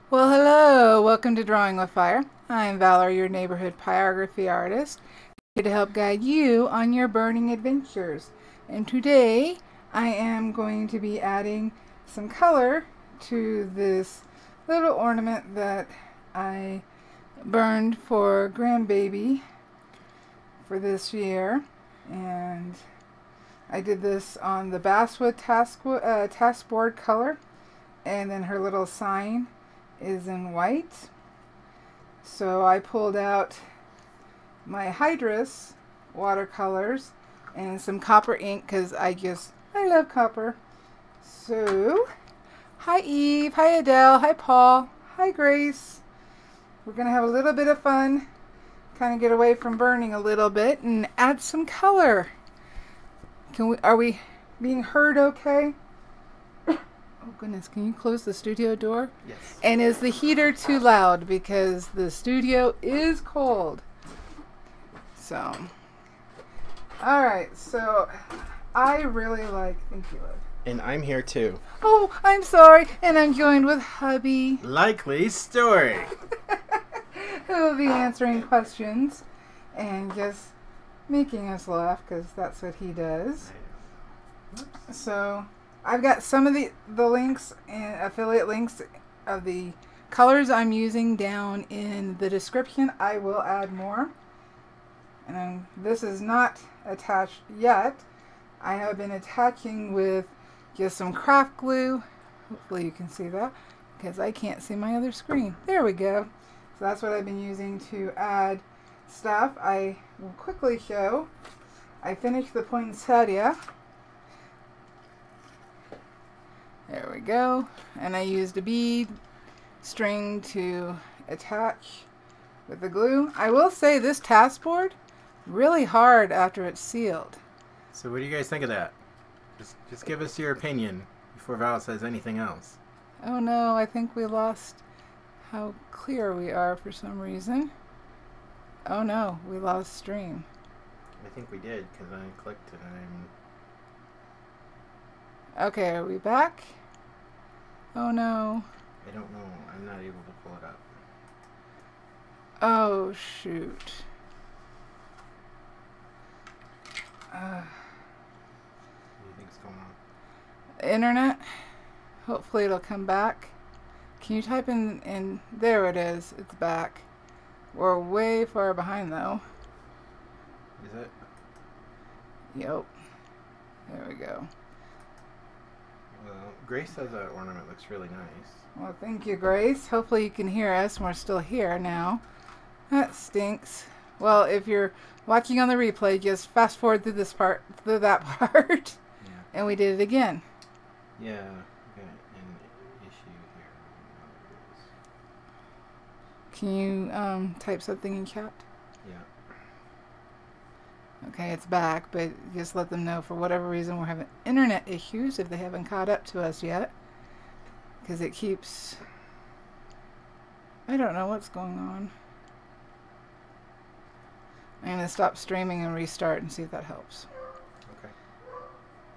Well, hello. Welcome to Drawing with Fire. I'm Valarie, your neighborhood pyrography artist, here to help guide you on your burning adventures. And today, I am going to be adding some color to this little ornament that I burned for grandbaby for this year. And I did this on the basswood taskboard color, and then her little sign is in white. So I pulled out my Hydrus watercolors and some copper ink because I love copper. So, hi Eve, hi Adele, hi Paul, hi Grace. We're gonna have a little bit of fun, kind of get away from burning a little bit and add some color. Are we being heard okay? Oh goodness, can you close the studio door? Yes. And is the heater too loud? Because the studio is cold. So, alright, so I really like, thank you, love. And I'm here too. Oh, I'm sorry, and I'm joined with hubby. Likely story. Who will be answering questions and just making us laugh, because that's what he does. So, I've got some of the links and affiliate links of the colors I'm using down in the description. I will add more. And this is not attached yet. I have been attaching with just some craft glue. Hopefully you can see that, because I can't see my other screen. There we go. So that's what I've been using to add stuff. I will quickly show. I finished the poinsettia. There we go. And I used a bead string to attach with the glue. I will say this taskboard, really hard after it's sealed. So what do you guys think of that? Just give us your opinion before Val says anything else. Oh no, I think we lost how clear we are for some reason. Oh no, we lost stream. I think we did, because I clicked and Okay, are we back? Oh no. I don't know. I'm not able to pull it up. Oh shoot. What do you think's going on? Internet. Hopefully it'll come back. Can you type in there it is. It's back. We're way far behind though. Is it? Yep. There we go. Well, Grace says that ornament looks really nice. Well, thank you, Grace. Hopefully you can hear us, and we're still here now. That stinks. Well, if you're watching on the replay, just fast forward through that part. Yeah. And we did it again. Yeah. Got an issue here. Can you type something in chat? Yeah. Okay, it's back, but just let them know for whatever reason we're having internet issues if they haven't caught up to us yet. Because it keeps... I don't know what's going on. I'm going to stop streaming and restart and see if that helps. Okay.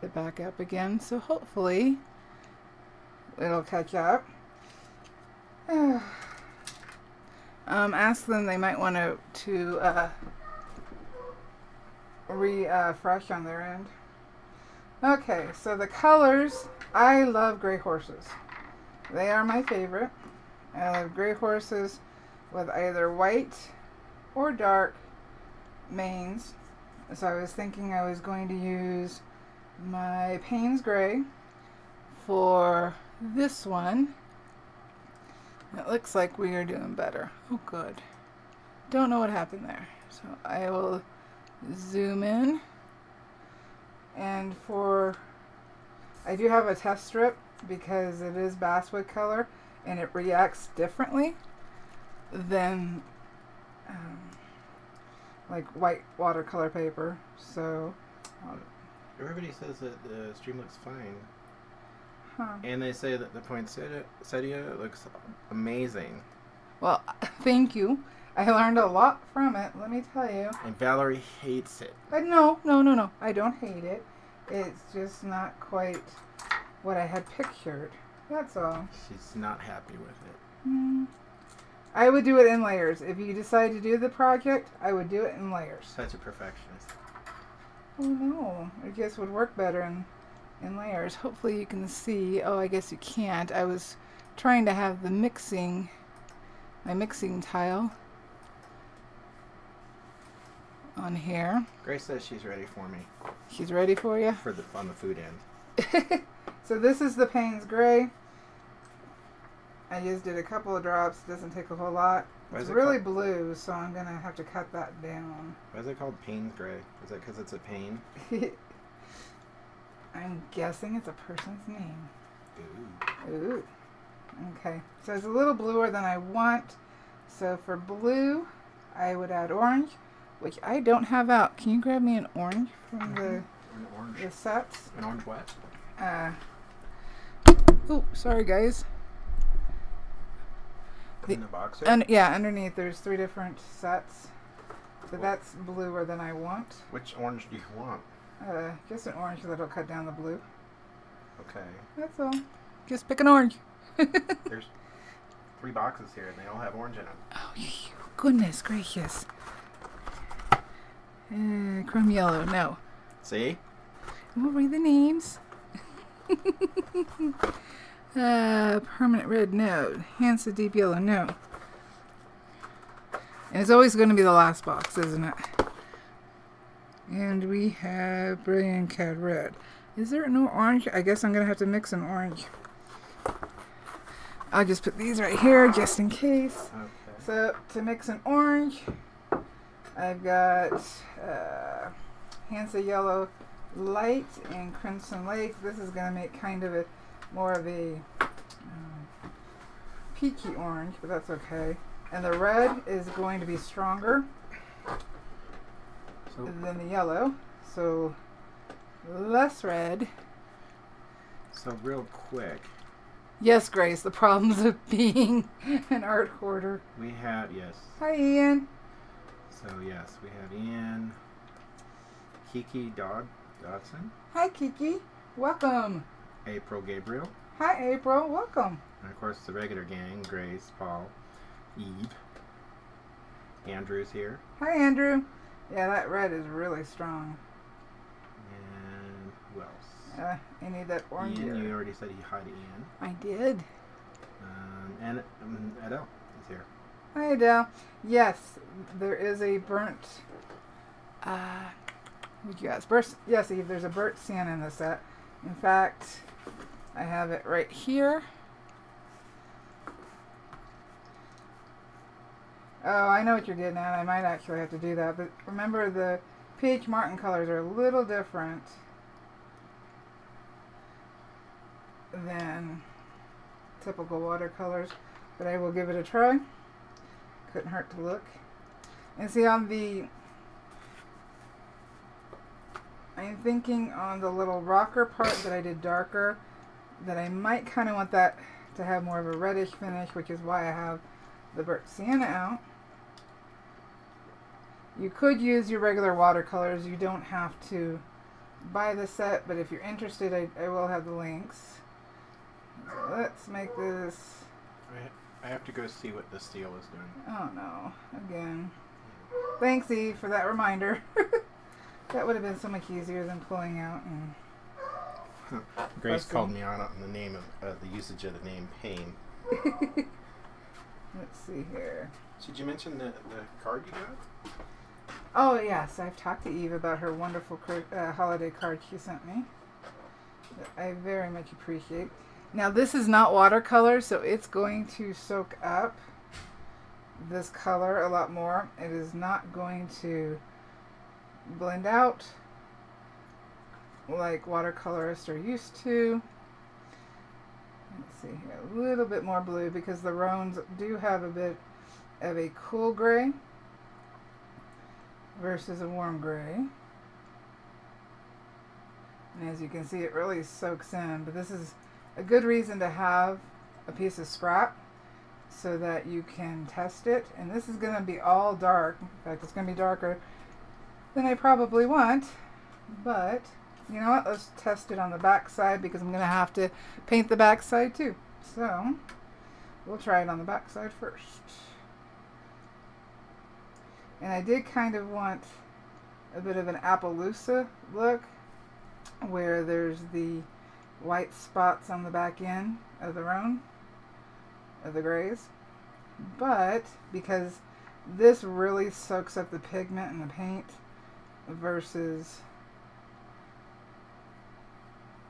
Get back up again, so hopefully it'll catch up. Ask them, they might want to refresh on their end. Okay, so the colors, I love gray horses. They are my favorite. I love gray horses with either white or dark manes. So I was thinking I was going to use my Payne's Gray for this one. It looks like we are doing better. Oh good. Don't know what happened there. So I will zoom in, and I do have a test strip because it is basswood color and it reacts differently than like white watercolor paper. So everybody says that the stream looks fine. huh. And they say that the poinsettia looks amazing. Well, thank you. I learned a lot from it, let me tell you. And Valarie hates it. But no. I don't hate it. It's just not quite what I had pictured. That's all. She's not happy with it. I would do it in layers. If you decide to do the project, I would do it in layers. Such a perfectionist. Oh no, I guess it would work better in layers. Hopefully you can see. Oh, I guess you can't. I was trying to have the mixing, my mixing tile on here. Grace says she's ready for me. She's ready for you? On the food end. So this is the Payne's Gray. I just did a couple of drops. Doesn't take a whole lot. It's really blue, so I'm going to have to cut that down. Why is it called Payne's Gray? Is that because it's a pain? I'm guessing it's a person's name. Ooh. Ooh. Okay. So it's a little bluer than I want. So for blue, I would add orange, which I don't have out. Can you grab me an orange from the sets? An orange what? Oh, sorry guys. In the box there? Yeah, underneath there's 3 different sets. But that's bluer than I want. Which orange do you want? Just an orange that'll cut down the blue. Okay. That's all. Just pick an orange. There's 3 boxes here and they all have orange in them. Oh, goodness gracious. Chrome yellow, no. See? We'll read the names. Permanent red, no. Hansa deep yellow, no. And it's always going to be the last box, isn't it? And we have Brilliant Cad red. Is there no orange? I guess I'm going to have to mix an orange. I'll just put these right here just in case. Okay. So to mix an orange, I've got Hansa Yellow Light and Crimson Lake. This is going to make kind of a more of a peachy orange, but that's okay. And the red is going to be stronger than the yellow, so less red. So real quick. Yes, Grace, the problems of being an art hoarder. We have, yes. Hi, Ian. So yes, we have Ian, Kiki Dodson. Hi, Kiki. Welcome. April Gabriel. Hi, April. Welcome. And of course the regular gang, Grace, Paul, Eve. Andrew's here. Hi, Andrew. Yeah, that red is really strong. And who else? I need that orange. Ian, here. you already said hi to Ian. I did. And Adele is here. Hi, Adele. Yes, there is a burnt. What you got? Yes, Eve. There's a burnt sienna in the set. In fact, I have it right here. Oh, I know what you're getting at. I might actually have to do that. But remember, the Ph Martins colors are a little different than typical watercolors. But I will give it a try. Couldn't hurt to look. And see, on the... I'm thinking on the little rocker part that I did darker, that I might kind of want that to have more of a reddish finish, which is why I have the burnt sienna out. You could use your regular watercolors. You don't have to buy the set, but if you're interested, I will have the links. So let's make this... I have to go see what the steel is doing. Oh no, again. Thanks, Eve, for that reminder. That would have been so much easier than pulling out and... Grace called me on the name of the usage of the name Pain. Let's see here. Did you mention the card you got? Oh yes, I've talked to Eve about her wonderful holiday card she sent me. That I very much appreciate. Now this is not watercolor, so it's going to soak up this color a lot more. It is not going to blend out like watercolorists are used to. Let's see here, a little bit more blue because the Rhones do have a bit of a cool gray versus a warm gray. And as you can see, it really soaks in, but this is a good reason to have a piece of scrap so that you can test it. And this is going to be all dark. In fact, it's going to be darker than I probably want, but you know what, let's test it on the back side because I'm going to have to paint the back side too. So We'll try it on the back side first. And I did kind of want a bit of an Appaloosa look, where there's the white spots on the back end of the roan, of the grays. But because this really soaks up the pigment and the paint versus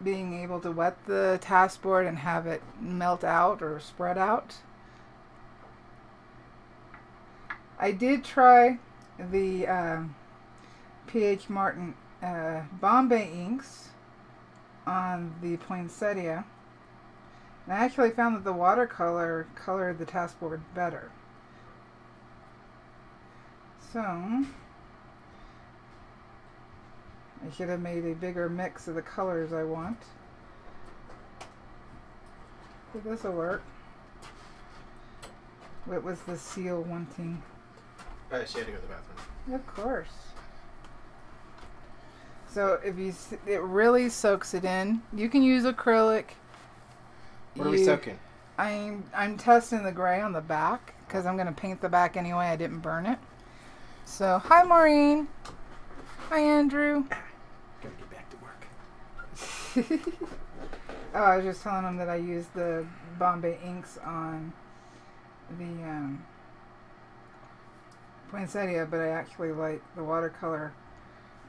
being able to wet the Taskboard and have it melt out or spread out. I did try the Ph Martins Bombay inks on the poinsettia, and I actually found that the watercolor colored the Taskboard better. So I should have made a bigger mix of the colors I want. But this will work. What was the seal wanting? She had to go to the bathroom. Of course. So if you, it really soaks it in. You can use acrylic. What are we soaking? I'm testing the gray on the back because I'm going to paint the back anyway. I didn't burn it. So hi Maureen. Hi Andrew. Gotta get back to work. Oh, I was just telling them that I used the Bombay inks on the poinsettia, but I actually like the watercolor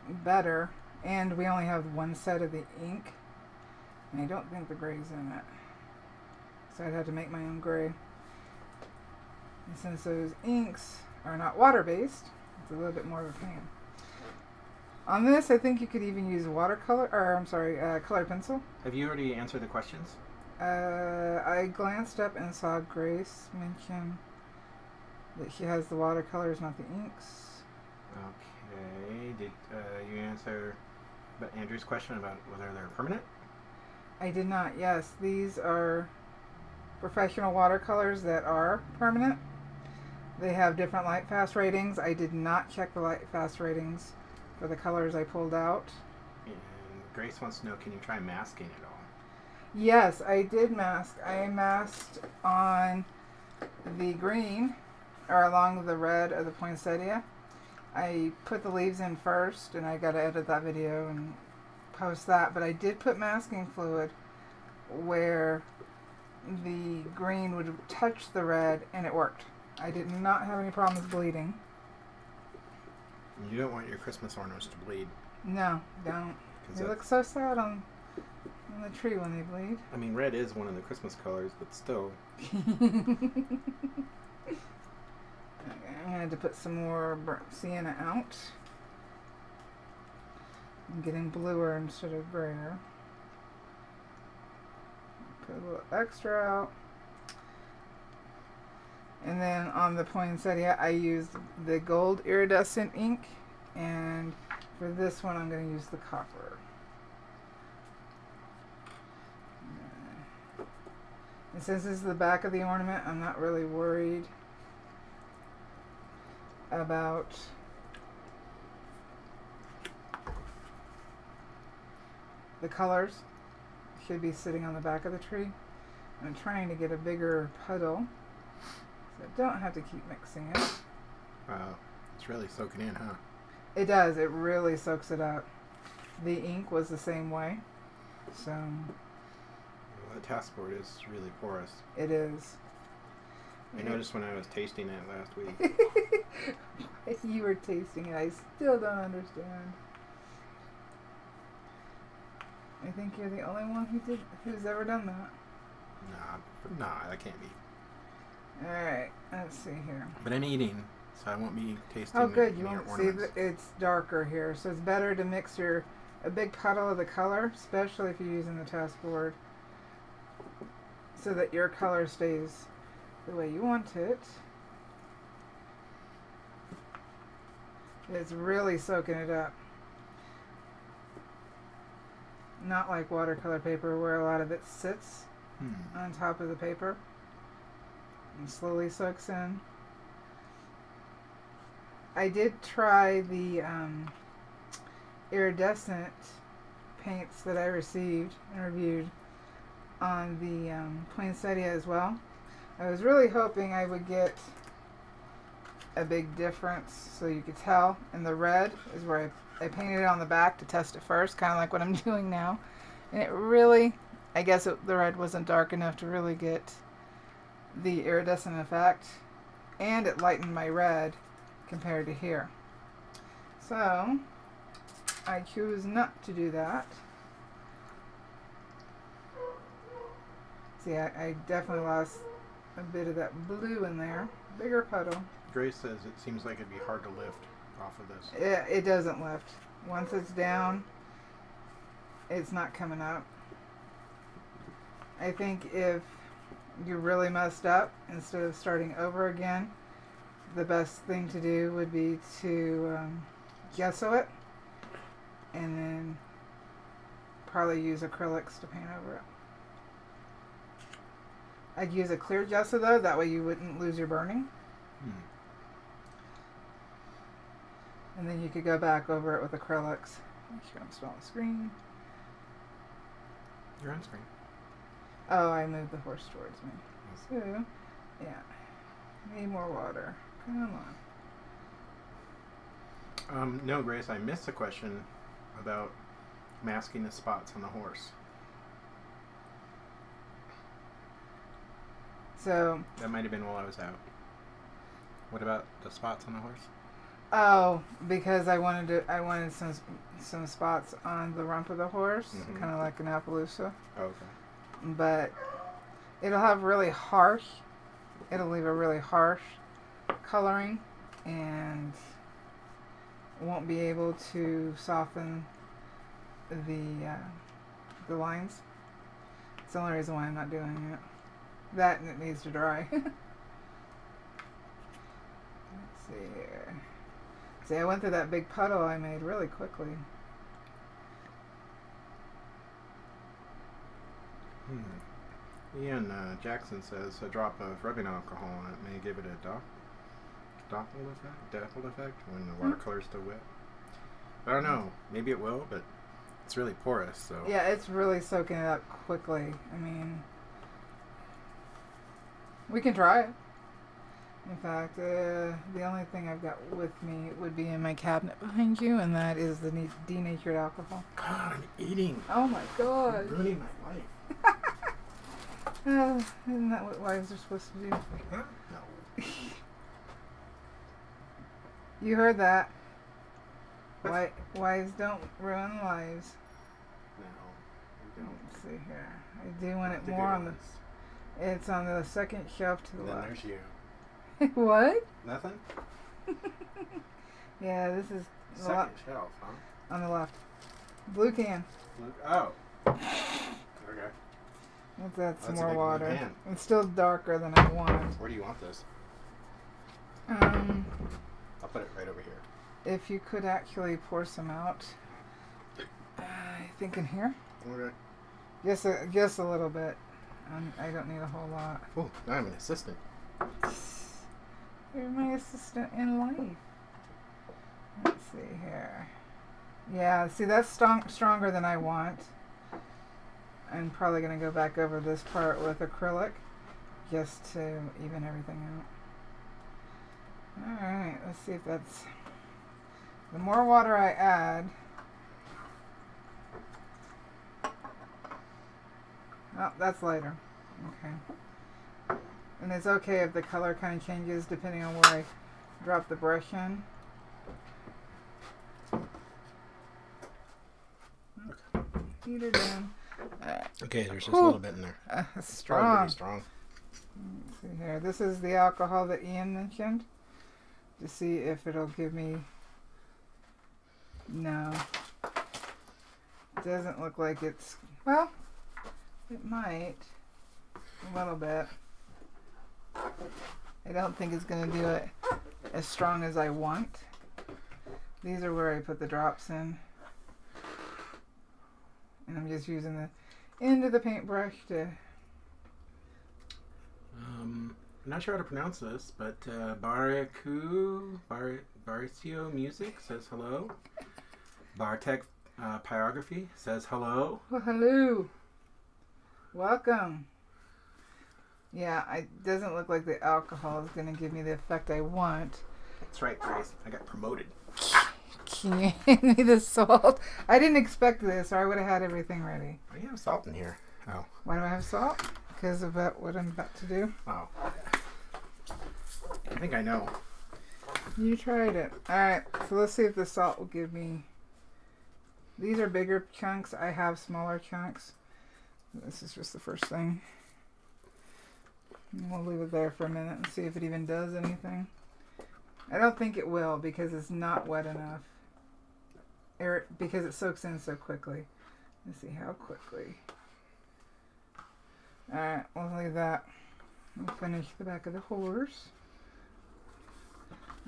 better, and we only have one set of the ink, and I don't think the gray's in it, so I'd have to make my own gray. And since those inks are not water-based, it's a little bit more of a pain. On this, I think you could even use watercolor, or I'm sorry, colored pencil. Have you already answered the questions? I glanced up and saw Grace mention that she has the watercolors, not the inks. Okay. Did you answer Andrew's question about whether they're permanent? I did not. Yes, these are professional watercolors that are permanent. They have different light fast ratings. I did not check the light fast ratings for the colors I pulled out. And Grace wants to know, can you try masking it all? Yes, I did mask. I masked on the green, or along the red of the poinsettia. I put the leaves in first, and I got to edit that video and post that, but I did put masking fluid where the green would touch the red, and it worked. I did not have any problems bleeding. You don't want your Christmas ornaments to bleed. No, don't. They look so sad on the tree when they bleed. I mean, red is one of the Christmas colors, but still. Okay, I'm going to put some more burnt sienna out. I'm getting bluer instead of grayer. Put a little extra out. And then on the poinsettia, I used the gold iridescent ink, and for this one, I'm going to use the copper. And since this is the back of the ornament, I'm not really worried about the colors. Should be sitting on the back of the tree. I'm trying to get a bigger puddle, so I don't have to keep mixing it. Wow, it's really soaking in, huh? It does. It really soaks it up. The ink was the same way, so. Well, the Taskboard is really porous. It is. I noticed when I was tasting it last week. You were tasting it. I still don't understand. I think you're the only one who's ever done that. Nah, that can't be. Alright, let's see here. But I'm eating, so I won't be tasting. Oh good, you your won't see ornaments. that it's darker here, so it's better to mix a big puddle of the color, especially if you're using the Taskboard, so that your color stays the way you want it. It's really soaking it up. Not like watercolor paper where a lot of it sits on top of the paper and slowly soaks in. I did try the iridescent paints that I received and reviewed on the poinsettia as well. I was really hoping I would get a big difference so you could tell. And the red is where I painted it on the back to test it first, kind of like what I'm doing now. And it really, I guess the red wasn't dark enough to really get the iridescent effect. And it lightened my red compared to here. So I choose not to do that. See, I definitely lost a bit of that blue in there. Bigger puddle. Grace says it seems like it'd be hard to lift off of this. It doesn't lift. Once it's down, it's not coming up. I think if you really messed up, instead of starting over again, the best thing to do would be to gesso it and then probably use acrylics to paint over it. I'd use a clear gesso though, that way you wouldn't lose your burning. And then you could go back over it with acrylics. Make sure I'm still on the screen. You're on screen. Oh, I moved the horse towards me. So, yeah. Need more water. Come on. No, Grace, I missed the question about masking the spots on the horse. So that might have been while I was out. What about the spots on the horse? Oh, because I wanted some spots on the rump of the horse, kind of like an Appaloosa. Oh, okay. But it'll have really harsh. It'll leave a really harsh coloring, and won't be able to soften the lines. It's the only reason why I'm not doing it. That, and it needs to dry. Let's see here. See, I went through that big puddle I made really quickly. Ian Jackson says a drop of rubbing alcohol on it may give it a dappled effect when the watercolor's still wet. I don't know. Maybe it will, but it's really porous, so. Yeah, it's really soaking it up quickly. I mean, we can try it. In fact, the only thing I've got with me would be in my cabinet behind you, and that is the denatured alcohol. God, I'm eating. Oh my God. You're ruining my life. Isn't that what wives are supposed to do? Huh? No. You heard that. Wives don't ruin lives. No, we don't. Let's see here. I do want it more on the... It's on the second shelf to the left. There's you. What? Nothing? Yeah, this is Second shelf, huh? on the left. Blue can. Oh. Okay. Let's add some That's a more big water. blue can. It's still darker than I want. Where do you want this? I'll put it right over here. If you could actually pour some out. I think in here. Okay. Just a little bit. I don't need a whole lot. Oh, now I'm an assistant. You're my assistant in life. Let's see here. Yeah, see, that's stronger than I want. I'm probably going to go back over this part with acrylic just to even everything out. Alright, let's see if that's... The more water I add... Oh, that's lighter. Okay. And it's okay if the color kind of changes depending on where I drop the brush in. Okay. Heat it in. Okay, there's just a little bit in there. Strong. Probably pretty strong. Let's see here. This is the alcohol that Ian mentioned. To see if it'll give me... No. It doesn't look like it's... Well, it might. A little bit. I don't think it's going to do it as strong as I want. These are where I put the drops in. And I'm just using the end of the paintbrush to... I'm not sure how to pronounce this, but Baricio Music says hello. Bartek Pyrography says hello. Well, hello. Welcome. Yeah, it doesn't look like the alcohol is going to give me the effect I want. That's right, Grace. I got promoted. Can you hand me the salt? I didn't expect this, or I would have had everything ready. Why do you have salt in here? Oh. Why do I have salt? Because of what I'm about to do. Oh. I think I know. You tried it. Alright, so let's see if the salt will give me... These are bigger chunks. I have smaller chunks. This is just the first thing. And we'll leave it there for a minute and see if it even does anything. I don't think it will because it's not wet enough. Or because it soaks in so quickly. Let's see how quickly. Alright, we'll leave that. We'll finish the back of the horse.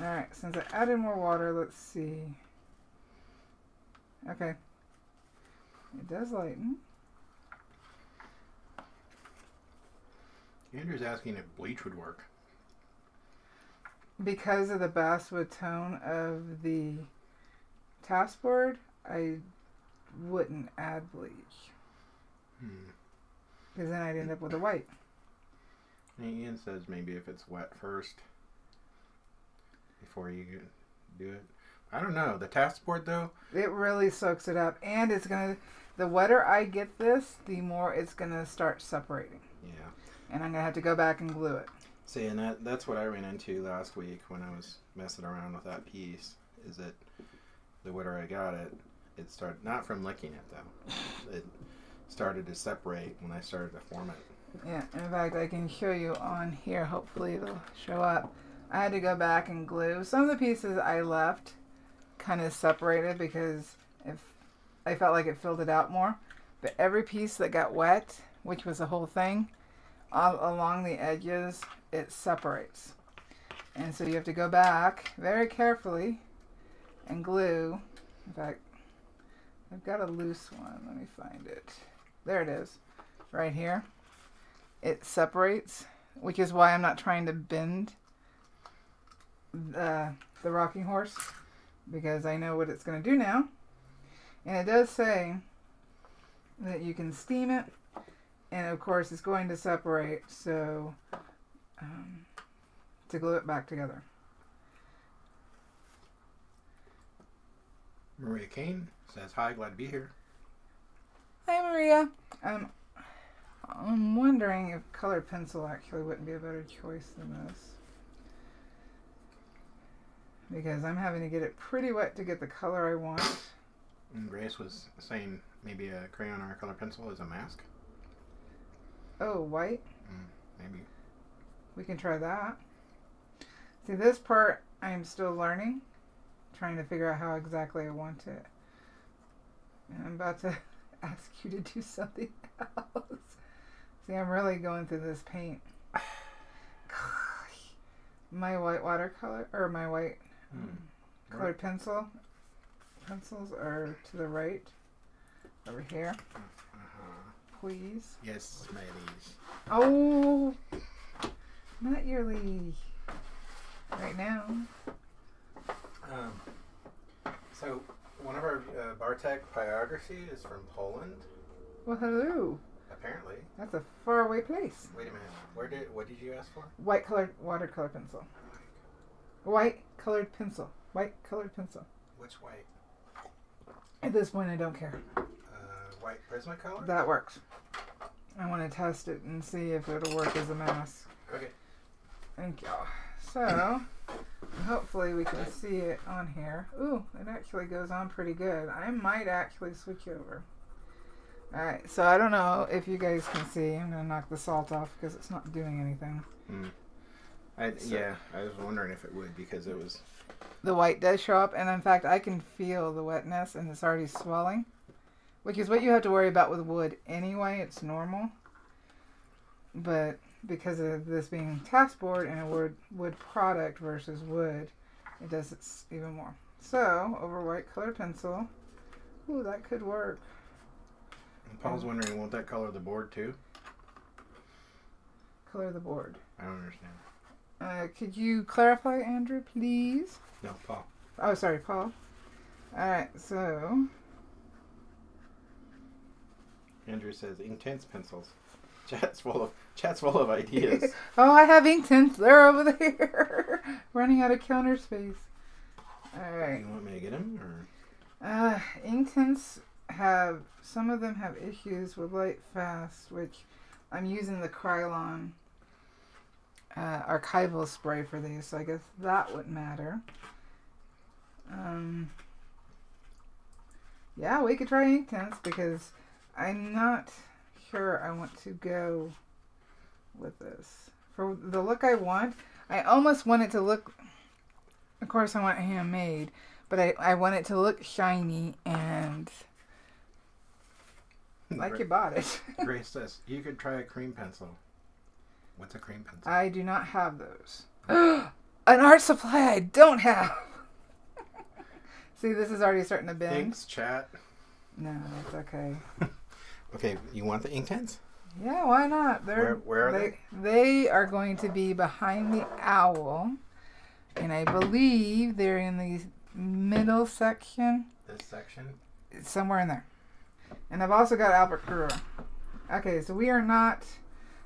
Alright, since I added more water, let's see. Okay. It does lighten. Andrew's asking if bleach would work. Because of the basswood tone of the Taskboard, I wouldn't add bleach. Because then I'd end up with a white. Ian says maybe if it's wet first before you do it. I don't know. The Taskboard though, it really soaks it up, and it's gonna. The wetter I get this, the more it's gonna start separating. Yeah. And I'm gonna have to go back and glue it. See, and that's what I ran into last week when I was messing around with that piece. Is that the wetter I got it, it started not from licking it though. It started to separate when I started to form it. Yeah. In fact, I can show you on here. Hopefully, it'll show up. I had to go back and glue some of the pieces I left. Kind of separated because if I felt like it filled it out more, but every piece that got wet, which was the whole thing, all along the edges, it separates, and so you have to go back very carefully and glue. In fact, I've got a loose one. Let me find it. There it is, right here. It separates, which is why I'm not trying to bend the rocking horse. Because I know what it's going to do now. And it does say that you can steam it. And of course it's going to separate. So to glue it back together. Maria Kane says, hi, glad to be here. Hi Maria. I'm wondering if colored pencil actually wouldn't be a better choice than this. Because I'm having to get it pretty wet to get the color I want. And Grace was saying maybe a crayon or a color pencil is a mask. Oh, white? Maybe. We can try that. See, this part I'm still learning. Trying to figure out how exactly I want it. And I'm about to ask you to do something else. See, I'm really going through this paint. My white watercolor, or my white colored pencils are to the right, over here. Please. Yes, my liege. Oh, not your liege. Right now. So one of our Bartek Pyrography is from Poland. Well, hello. Apparently. That's a faraway place. Wait a minute. What did you ask for? White colored watercolor pencil. White colored pencil. White colored pencil. Which white? At this point, I don't care. White Prismacolor? That works. I want to test it and see if it'll work as a mask. Okay. Thank you. So, hopefully we can see it on here. Ooh, it actually goes on pretty good. I might actually switch over. Alright, so I don't know if you guys can see. I'm going to knock the salt off because it's not doing anything. Yeah, I was wondering if it would because it was... The white does show up, and in fact I can feel the wetness and it's already swelling. Which is what you have to worry about with wood anyway. It's normal. But because of this being Taskboard and a wood product versus wood, it does it even more. So, over white colored pencil. Ooh, that could work. And Paul's wondering, won't that color the board too? Color the board. I don't understand. Could you clarify, Andrew, please? No, Paul. Oh, sorry, Paul. Alright, so... Andrew says, Inktense pencils. Chat's full of ideas. Oh, I have Inktense. They're over there. Running out of counter space. All right. You want me to get them? Inktense some of them have issues with light fast, which I'm using the Krylon archival spray for these, so I guess that wouldn't matter. Yeah, we could try Inktense because I'm not sure I want to go with this. For the look I want, I almost want it to look, of course I want it handmade, but I want it to look shiny and like you bought it. Grace says, you could try a cream pencil. What's a cream pencil? I do not have those. An art supply I don't have. See, this is already starting to bend. Thanks, chat. No, it's okay. Okay, you want the Inktense? Yeah, why not? Where are they? They are going to be behind the owl. And I believe they're in the middle section. This section? Somewhere in there. And I've also got Albert Brewer. Okay, so we are not...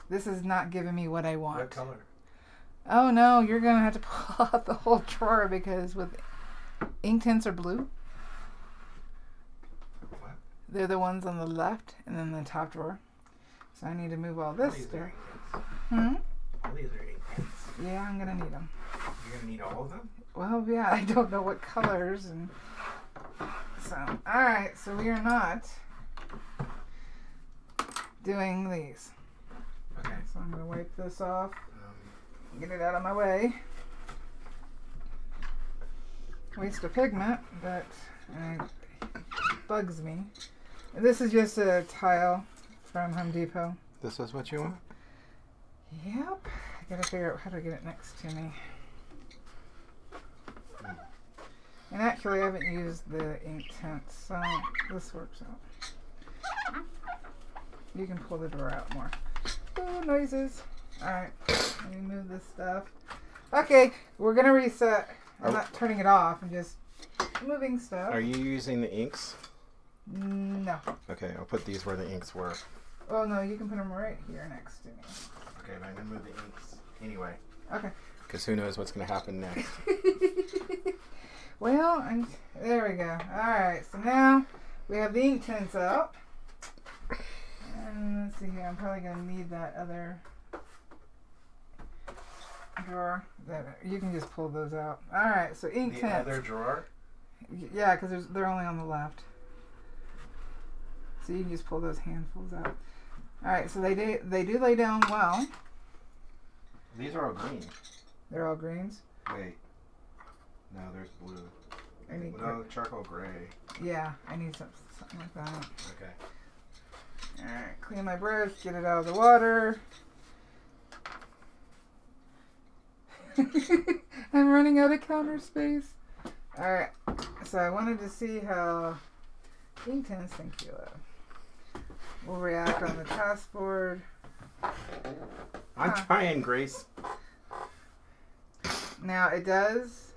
This is not giving me what I want. What color? Oh no, you're going to have to pull out the whole drawer because with Inktense are blue. What? They're the ones on the left and then the top drawer. So I need to move all this stuff. All these are Inktense. Yeah, I'm going to need them. You're going to need all of them? Well, yeah, I don't know what colors. And so, alright, so we are not doing these. Okay. So I'm going to wipe this off. Get it out of my way. Waste of pigment, but it bugs me. This is just a tile from Home Depot. This is what you want? Yep. I gotta figure out how to get it next to me. And actually, I haven't used the Inktense, so this works out. You can pull the drawer out more. Oh, noises. Alright, let me move this stuff. Okay, we're gonna reset. I'm not turning it off, I'm just moving stuff. Are you using the inks? No. Okay, I'll put these where the inks were. Oh no, you can put them right here next to me. Okay, but I'm gonna move the inks anyway. Okay. Because who knows what's gonna happen next. Well, there we go. Alright, so now we have the Inktense out. And let's see here, I'm probably gonna need that other drawer. You can just pull those out. Alright, so Inktense. The other drawer? Yeah, because they're only on the left. So you can just pull those handfuls out. Alright, so they do lay down well. These are all green. They're all greens? Wait. No, there's blue. I need charcoal gray. Yeah, I need something like that. Okay. Alright, clean my brush, get it out of the water. I'm running out of counter space. Alright, so I wanted to see how Inktense, thank you, will react on the Taskboard. I'm trying, Grace. Now it does,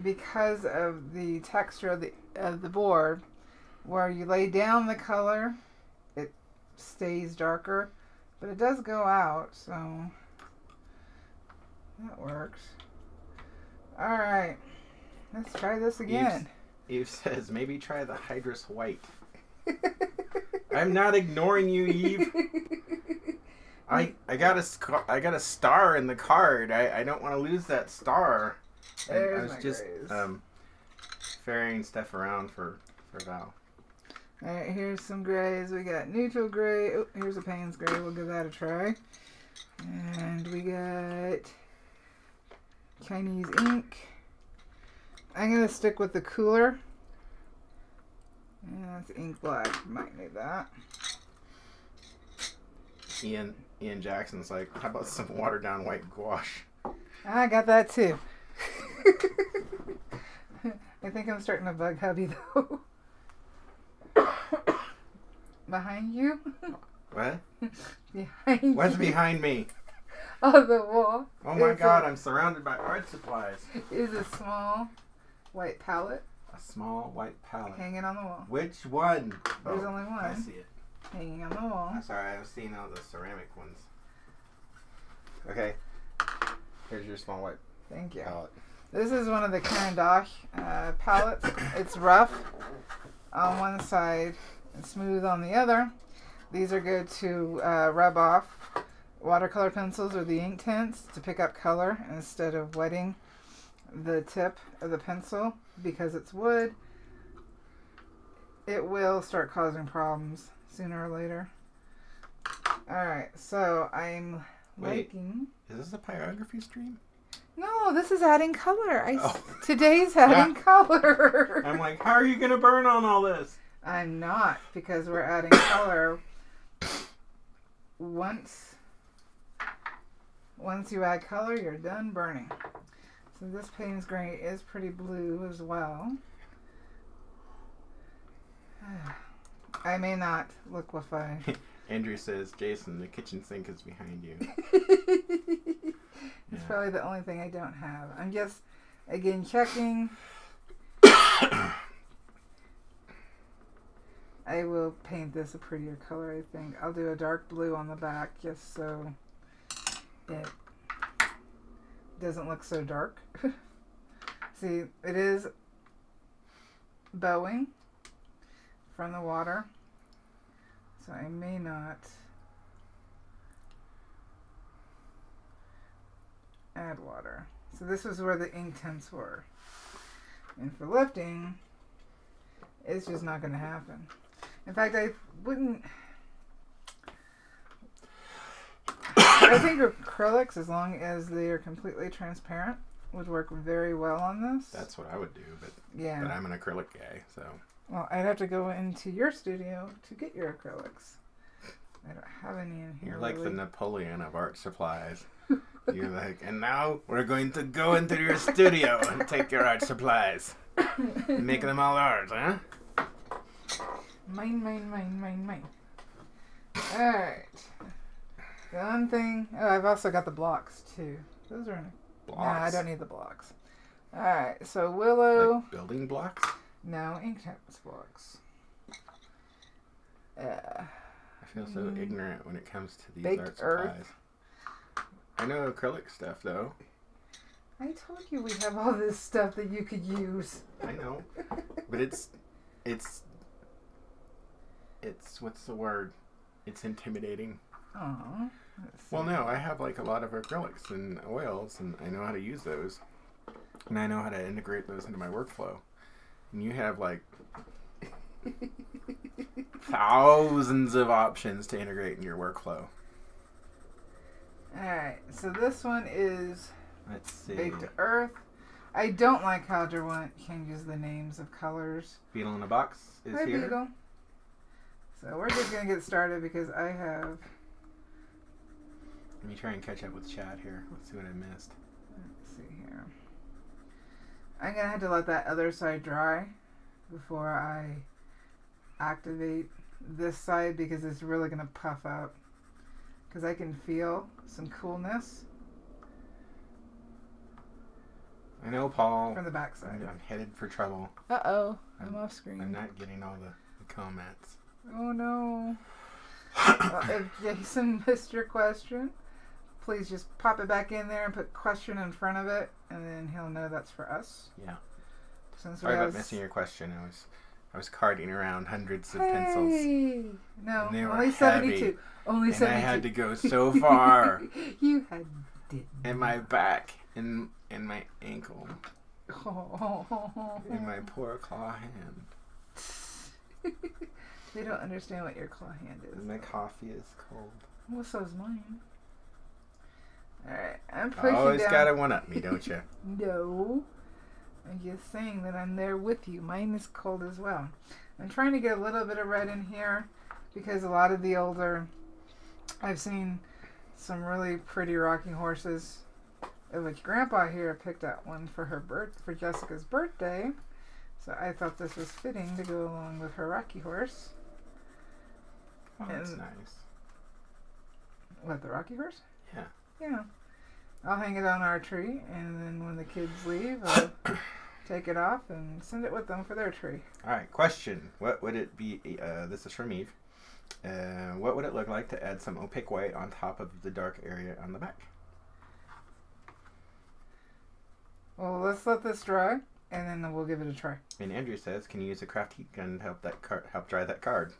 because of the texture of the board, where you lay down the color, it stays darker, but it does go out, so that works. Alright, let's try this again. Eve says, maybe try the Hydrus White. I'm not ignoring you, Eve. I got a star in the card. I don't want to lose that star. I was just ferrying stuff around for Val. Alright, here's some grays. We got neutral gray. Oh, here's a Payne's gray. We'll give that a try. And we got Chinese ink. I'm going to stick with the cooler. And that's ink black. Might need that. Ian Jackson's like, how about some watered down white gouache? I got that too. I think I'm starting to bug hubby though. Behind you? What? Behind you. What's behind me? Oh, the wall. Oh my God, I'm surrounded by art supplies. Is a small white palette. A small white palette. Hanging on the wall. Which one? There's only one. I see it. hanging on the wall. I'm sorry, I was seeing all the ceramic ones. Okay. Here's your small white Thank you. palette. This is one of the Caran d'Ache palettes. It's rough on one side and smooth on the other. These are good to rub off watercolor pencils or the Inktense to pick up color instead of wetting the tip of the pencil. Because it's wood, it will start causing problems sooner or later. Alright, so I'm liking... Is this a pyrography stream? No, this is adding color. Today's adding color. I'm like, how are you going to burn on all this? I'm not, because we're adding color. Once you add color, you're done burning. So this Payne's Gray is pretty blue as well. I may not liquefy. Andrew says, Jason, the kitchen sink is behind you. It's probably the only thing I don't have. I'm just, again, checking. I will paint this a prettier color, I think. I'll do a dark blue on the back just so it doesn't look so dark. See, it is bowing from the water, so I may not add water. So this is where the Inktense were. And for lifting, it's just not going to happen. In fact, I wouldn't... I think acrylics, as long as they are completely transparent, would work very well on this. That's what I would do, but yeah. But I'm an acrylic guy, so... Well, I'd have to go into your studio to get your acrylics. I don't have any in here. You're like the Napoleon of art supplies. You're like, and now we're going to go into your studio and take your art supplies. And make them all ours, huh? Mine. Alright. The one thing... Oh, I've also got the blocks, too. Those are in... Blocks? No, I don't need the blocks. Alright, so Willow... Like building blocks? No, Inktense blocks. I feel so ignorant when it comes to these Baked art earth. supplies. I know acrylic stuff, though. I told you we have all this stuff that you could use. I know. But it's what's the word? It's intimidating. Aww. Well, no, I have like a lot of acrylics and oils, and I know how to use those. And I know how to integrate those into my workflow. And you have like thousands of options to integrate in your workflow. Alright, so this one is Let's see. Baked Earth. I don't like how Derwent changes the names of colors. Beetle in a Box is Hi, here. Beagle. So we're just going to get started because I have... Let me try and catch up with chat here. Let's see what I missed. Let's see here. I'm going to have to let that other side dry before I activate this side because it's really going to puff out. Because I can feel some coolness. I know, Paul. From the back side. I'm headed for trouble. Uh-oh. I'm off screen. I'm not getting all the comments. Oh, no. If Jason missed your question, please just pop it back in there and put question in front of it, and then he'll know that's for us. Yeah. Since Sorry about missing your question. I was carting around hundreds of pencils. No, and they only were 72. heavy, Only and 72. I had to go so far. You didn't. In my back, in my ankle, Oh. in my poor claw hand. They don't understand what your claw hand is. And my coffee is cold. Well, so's mine. Alright, I'm pushing Always down. gotta one-up me, don't you? No. I'm just saying that I'm there with you. Mine is cold as well. I'm trying to get a little bit of red in here because a lot of the older... I've seen some really pretty rocking horses, of which Grandpa here picked out one for for Jessica's birthday. So I thought this was fitting to go along with her rocky horse. Oh, that's nice. What, the rocky horse? Yeah. Yeah. I'll hang it on our tree, and then when the kids leave, I'll take it off and send it with them for their tree. All right, question. What would it be? This is from Eve. What would it look like to add some opaque white on top of the dark area on the back? Well, let's let this dry, and then we'll give it a try. And Andrew says, can you use a craft heat gun to help dry that card?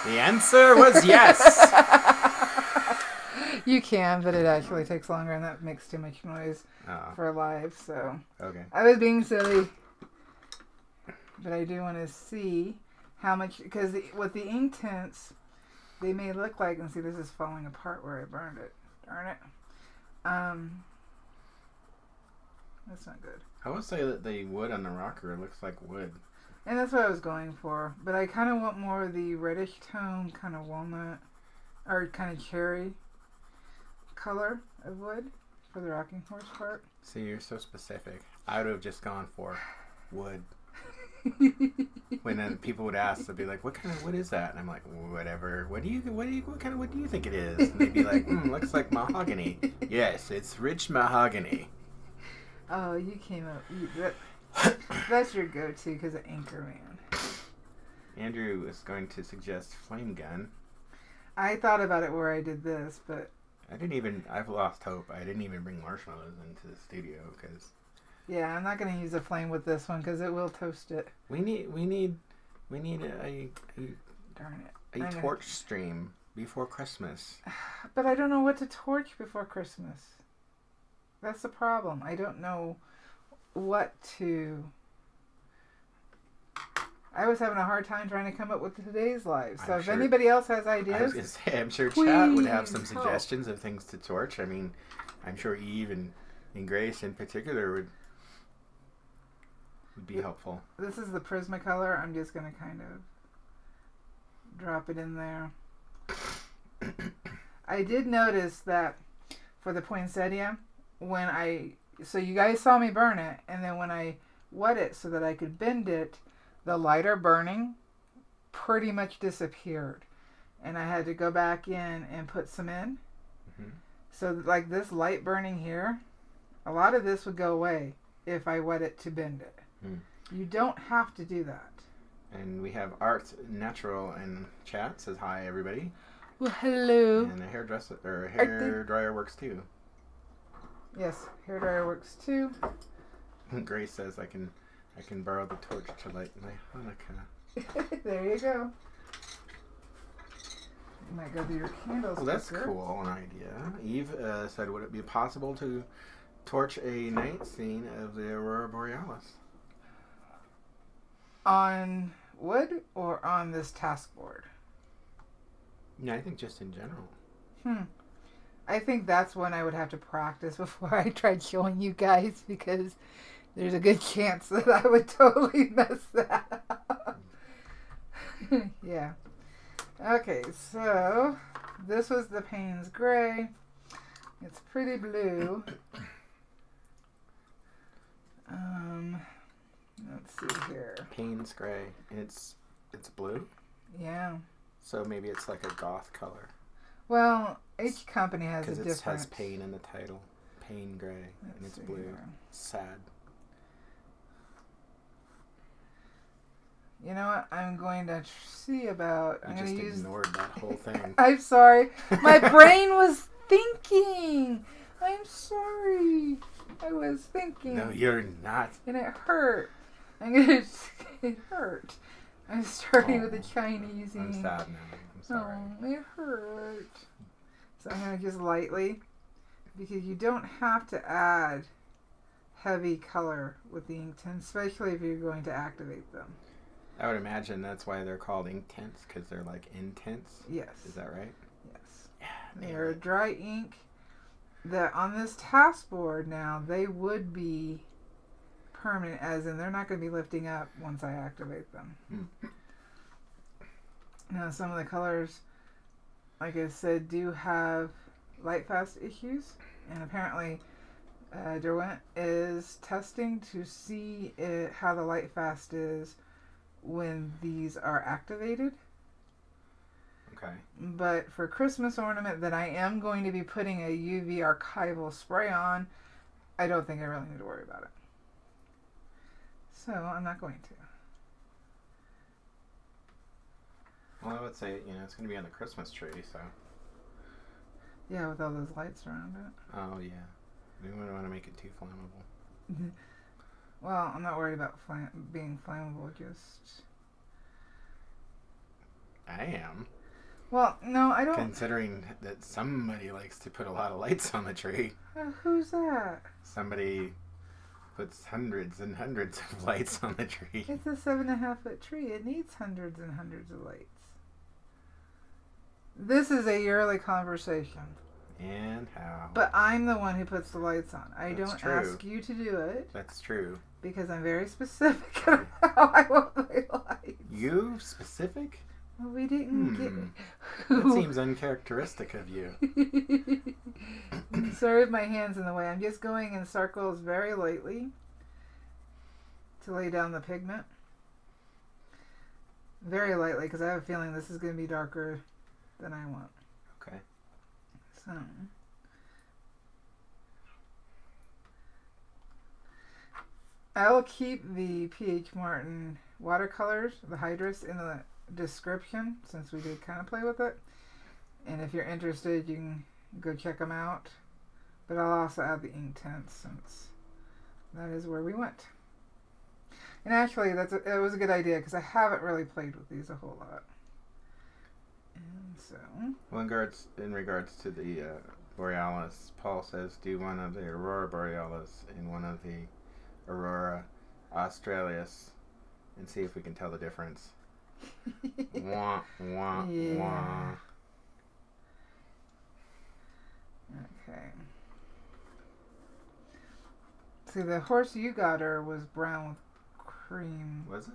The answer was yes! You can, but it actually takes longer, and that makes too much noise for live, so... Okay. I was being silly. But I do want to see how much... Because with the Inktense, they may look like... And see, this is falling apart where I burned it. Darn it. That's not good. I would say that the wood on the rocker looks like wood. And that's what I was going for. But I kind of want more of the reddish tone, kind of walnut, or kind of cherry color of wood for the rocking horse part. See, you're so specific. I would have just gone for wood. When then people would ask, they'd be like, "What kind of wood is that?" And I'm like, "Whatever. What kind of wood do you think it is?" And they'd be like, "Looks like mahogany." Yes, it's rich mahogany. Oh, you came up. That's your go-to because of Anchorman. Andrew is going to suggest flame gun. I thought about it where I did this, but I've lost hope. I didn't even bring marshmallows into the studio because. Yeah, I'm not going to use a flame with this one because it will toast it. We need a Darn it. A torch stream before Christmas. But I don't know what to torch before Christmas. That's the problem. I don't know what to... I was having a hard time trying to come up with today's live. So if anybody else has ideas... I was going to say, I'm sure chat would have some suggestions of things to torch. I mean, I'm sure Eve and Grace in particular would be helpful. This is the Prismacolor. I'm just going to kind of drop it in there. I did notice that for the poinsettia, so you guys saw me burn it, and then when I wet it so that I could bend it, the lighter burning pretty much disappeared. And I had to go back in and put some in. Mm-hmm. So like this light burning here, a lot of this would go away if I wet it to bend it. You don't have to do that. And we have Art Natural in chat. Says hi, everybody. Well, hello. And a hair dryer works too. Yes, hair dryer works too. Grace says I can borrow the torch to light my Hanukkah. There you go. You might go through your candles. Well, that's cool. An idea. Eve said, would it be possible to torch a night scene of the Aurora Borealis? On wood or on this taskboard? No, I think just in general. I think that's when I would have to practice before I tried showing you guys, because there's a good chance that I would totally mess that up. Yeah. Okay, so this was the Payne's Gray. It's pretty blue. Let's see here. Payne's Gray. It's blue? Yeah. So maybe it's like a goth color. Well, each company has a different... Because it has Payne in the title. Payne Gray. And it's blue. Here. Sad. You know what? I'm going to see about... I'm going to use... ignored that whole thing. I'm sorry. My brain was thinking. I'm sorry. I was thinking. No, you're not. And it hurt. It hurt. I'm starting with the Chinese. I'm sad now. I'm sorry. Oh, it hurt. So I'm going to just lightly, because you don't have to add heavy color with the Inktense, especially if you're going to activate them. I would imagine that's why they're called Inktense, because they're like intense. Yes. Is that right? Yes. Yeah, they're a dry ink. That on this taskboard now, they would be permanent, as in they're not going to be lifting up once I activate them. Now, some of the colors, like I said, do have light fast issues, and apparently Derwent is testing to see how the light fast is when these are activated. Okay. But for Christmas ornament that I am going to be putting a UV archival spray on, I don't think I really need to worry about it. So I'm not going to. Well, I would say, it's going to be on the Christmas tree, so. Yeah, with all those lights around it. Oh, yeah. We wouldn't want to make it too flammable. Well, I'm not worried about being flammable, just... I am. Well, no, I don't... Considering that somebody likes to put a lot of lights on the tree. Who's that? Somebody puts hundreds and hundreds of lights on the tree. It's a 7.5-foot tree. It needs hundreds and hundreds of lights. This is a yearly conversation. And how? But I'm the one who puts the lights on. I That's don't true. ask you to do it. That's true. Because I'm very specific about how I want my lights. You specific? Well, we didn't get... That seems uncharacteristic of you. Sorry if my hand's in the way. I'm just going in circles very lightly to lay down the pigment. Very lightly, because I have a feeling this is going to be darker than I want. Okay. So... I'll keep the Ph Martins Watercolors, the Hydrus, in the description, since we did kind of play with it. And if you're interested, you can go check them out. But I'll also add the Inktense, since that is where we went. And actually, it was a good idea, because I haven't really played with these a whole lot. And so... Well, in regards to the Borealis, Paul says do one of the Aurora Borealis and one of the Aurora Australis and see if we can tell the difference. Wah, wah, yeah. wah. Okay. See, the horse you got her was brown with cream. Was it?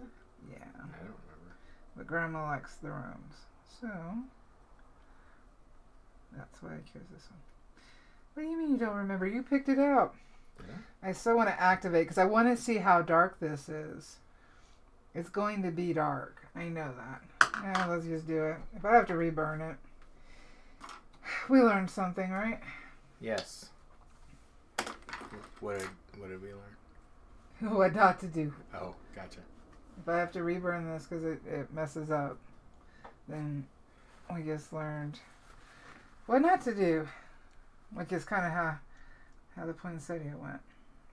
Yeah. I don't remember. But Grandma likes the rooms. So, that's why I chose this one. What do you mean you don't remember? You picked it out. Yeah. I still want to activate because I want to see how dark this is. It's going to be dark. I know that. Yeah, let's just do it. If I have to reburn it. We learned something, right? Yes. What did we learn? What not to do. Oh, gotcha. If I have to reburn this because it messes up, then we just learned what not to do. Which is kind of how the poinsettia went.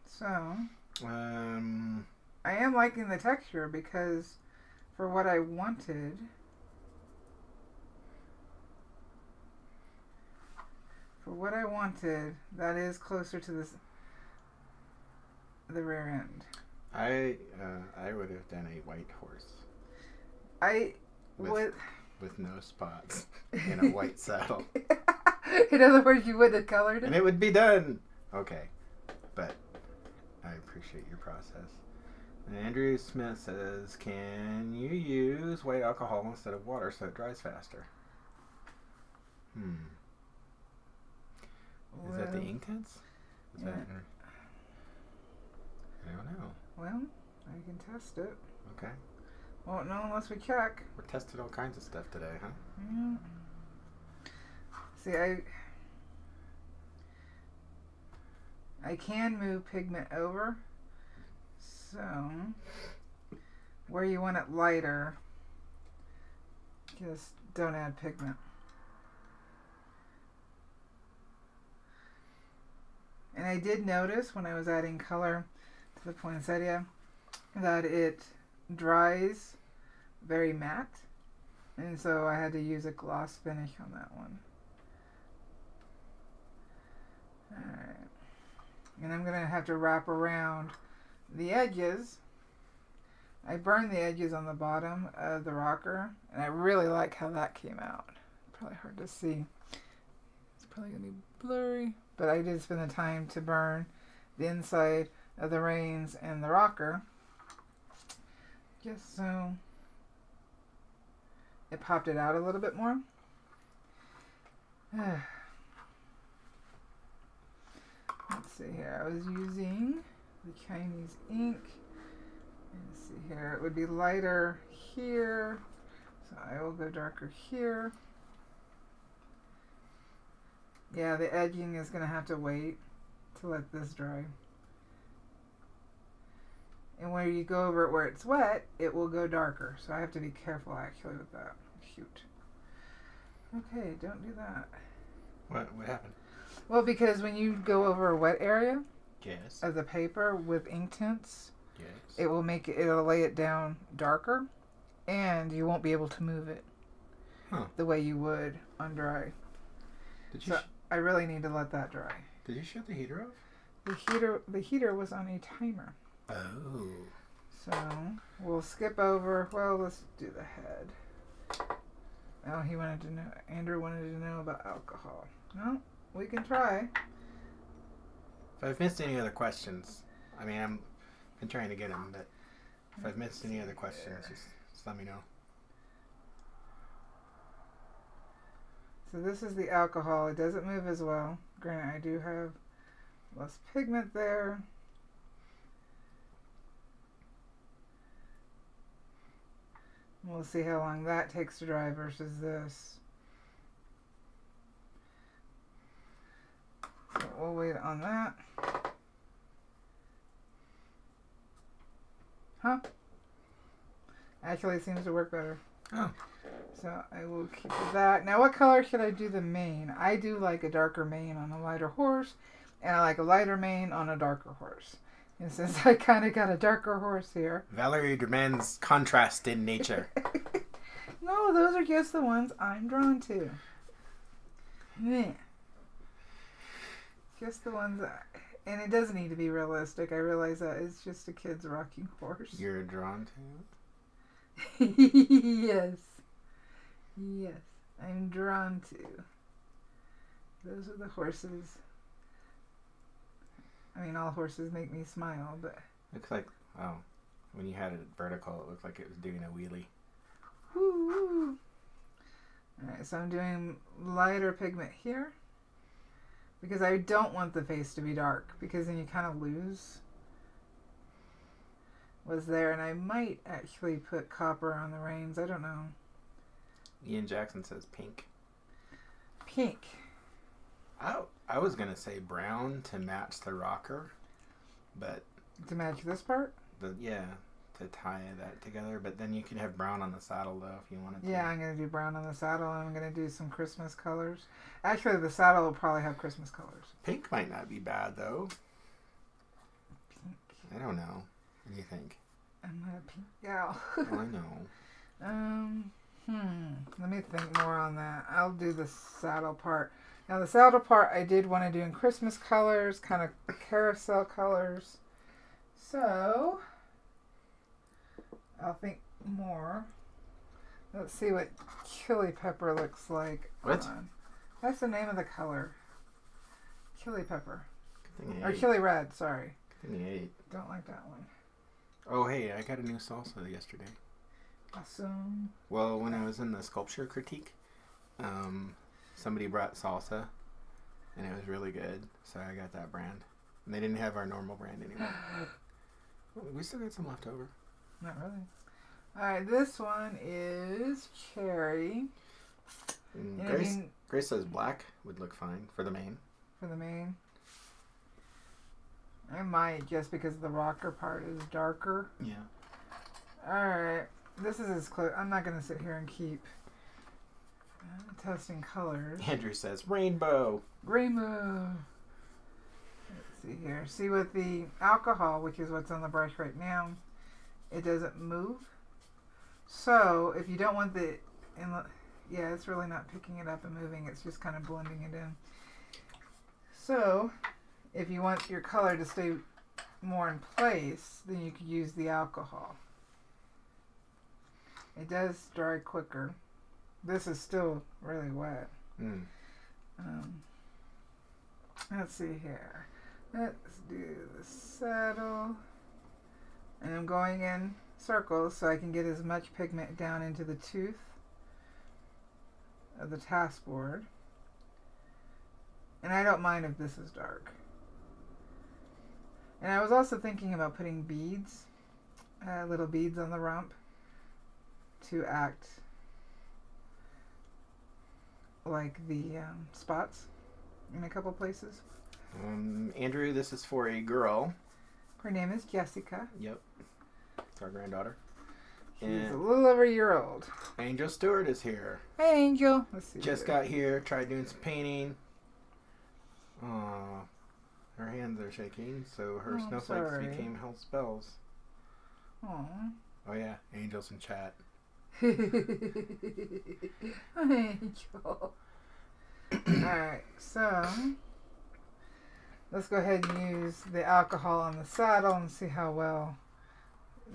So, I am liking the texture because for what I wanted, that is closer to the rear end. I would have done a white horse. With no spots and a white saddle. In other words, you would have colored it? And it would be done. Okay. But I appreciate your process. And Andrew Smith says, can you use white alcohol instead of water so it dries faster? Is that the Inktense? Yeah. I don't know. Well, I can test it. Okay. Won't know unless we check. We're testing all kinds of stuff today, huh? Yeah. See, I can move pigment over. So, where you want it lighter, just don't add pigment. And I did notice when I was adding color to the poinsettia that it dries very matte. And so I had to use a gloss finish on that one. Alright. And I'm going to have to wrap around the edges. I burned the edges on the bottom of the rocker, and I really like how that came out. Probably hard to see. It's probably going to be blurry. But I did spend the time to burn the inside of the reins and the rocker. Just so it popped it out a little bit more. Let's see here. I was using the Chinese ink. Let's see here. It would be lighter here. So I will go darker here. Yeah, the edging is going to have to wait to let this dry. And when you go over it where it's wet, it will go darker. So I have to be careful actually with that. cute. Okay, don't do that. What happened? Well, because when you go over a wet area Yes. of the paper with Inktense, Yes. it'll lay it down darker, and you won't be able to move it the way you would on dry. I really need to let that dry. Did you shut the heater off? The heater was on a timer. Oh. So we'll skip over. Well, let's do the head. Oh, Andrew wanted to know about alcohol. No, we can try. If I've missed any other questions, I mean, I've been trying to get them, but if I've missed any other questions, just let me know. So this is the alcohol. It doesn't move as well. Granted, I do have less pigment there. We'll see how long that takes to dry versus this. So we'll wait on that. Huh? Actually, it seems to work better. Oh. So I will keep that. Now, what color should I do the mane? I do like a darker mane on a lighter horse, and I like a lighter mane on a darker horse. And since I kind of got a darker horse here. Valarie demands contrast in nature. No, those are just the ones I'm drawn to. Yeah. Just the ones and it doesn't need to be realistic. I realize that it's just a kid's rocking horse. You're drawn to? Yes. Yes, I'm drawn to. Those are the horses. I mean, all horses make me smile, but... Looks like, oh, when you had it vertical, it looked like it was doing a wheelie. Woo! Alright, so I'm doing lighter pigment here. Because I don't want the face to be dark, because then you kind of lose what's there. And I might actually put copper on the reins. I don't know. Ian Jackson says pink. Pink. I was going to say brown to match the rocker, but... To match this part? Yeah, to tie that together. But then you can have brown on the saddle, though, if you wanted to. Yeah, I'm going to do brown on the saddle, and I'm going to do some Christmas colors. Actually, the saddle will probably have Christmas colors. Pink might not be bad, though. Pink. I don't know. What do you think? I'm not a pink gal. Well, I know. Let me think more on that. I'll do the saddle part. Now, the saddle part I did want to do in Christmas colors, kind of carousel colors. So, I'll think more. Let's see what chili pepper looks like. What? That's the name of the color. Chili pepper. Or ate. chili red, sorry. Good thing you ate. Don't like that one. Oh, hey, I got a new salsa yesterday. Awesome. Well, when I was in the sculpture critique, somebody brought salsa, and it was really good, so I got that brand. And they didn't have our normal brand anymore. We still got some left over. Not really. Alright, this one is cherry. Grace says black would look fine for the mane. For the mane. I might, just because the rocker part is darker. Yeah. Alright, this is as close. I'm not going to sit here and keep testing colors. Andrew says rainbow. Rainbow. Let's see here. See, with the alcohol, which is what's on the brush right now, it doesn't move. So, if you don't want the... Yeah, it's really not picking it up and moving. It's just kind of blending it in. So, if you want your color to stay more in place, then you could use the alcohol. It does dry quicker. This is still really wet. Let's see here. Let's do the saddle. And I'm going in circles so I can get as much pigment down into the tooth of the taskboard. And I don't mind if this is dark. And I was also thinking about putting beads, little beads on the rump to act like the spots in a couple places. Andrew, this is for a girl. Her name is Jessica. Yep. It's our granddaughter. He's a little over a year old. Angel Stewart is here. Hey, Angel. Let's see. Just got here. Tried doing some painting. Aw. Her hands are shaking, so her snowflakes became held spells. Aww. Oh yeah, Angel's in chat. Angel. Alright, so let's go ahead and use the alcohol on the saddle and see how well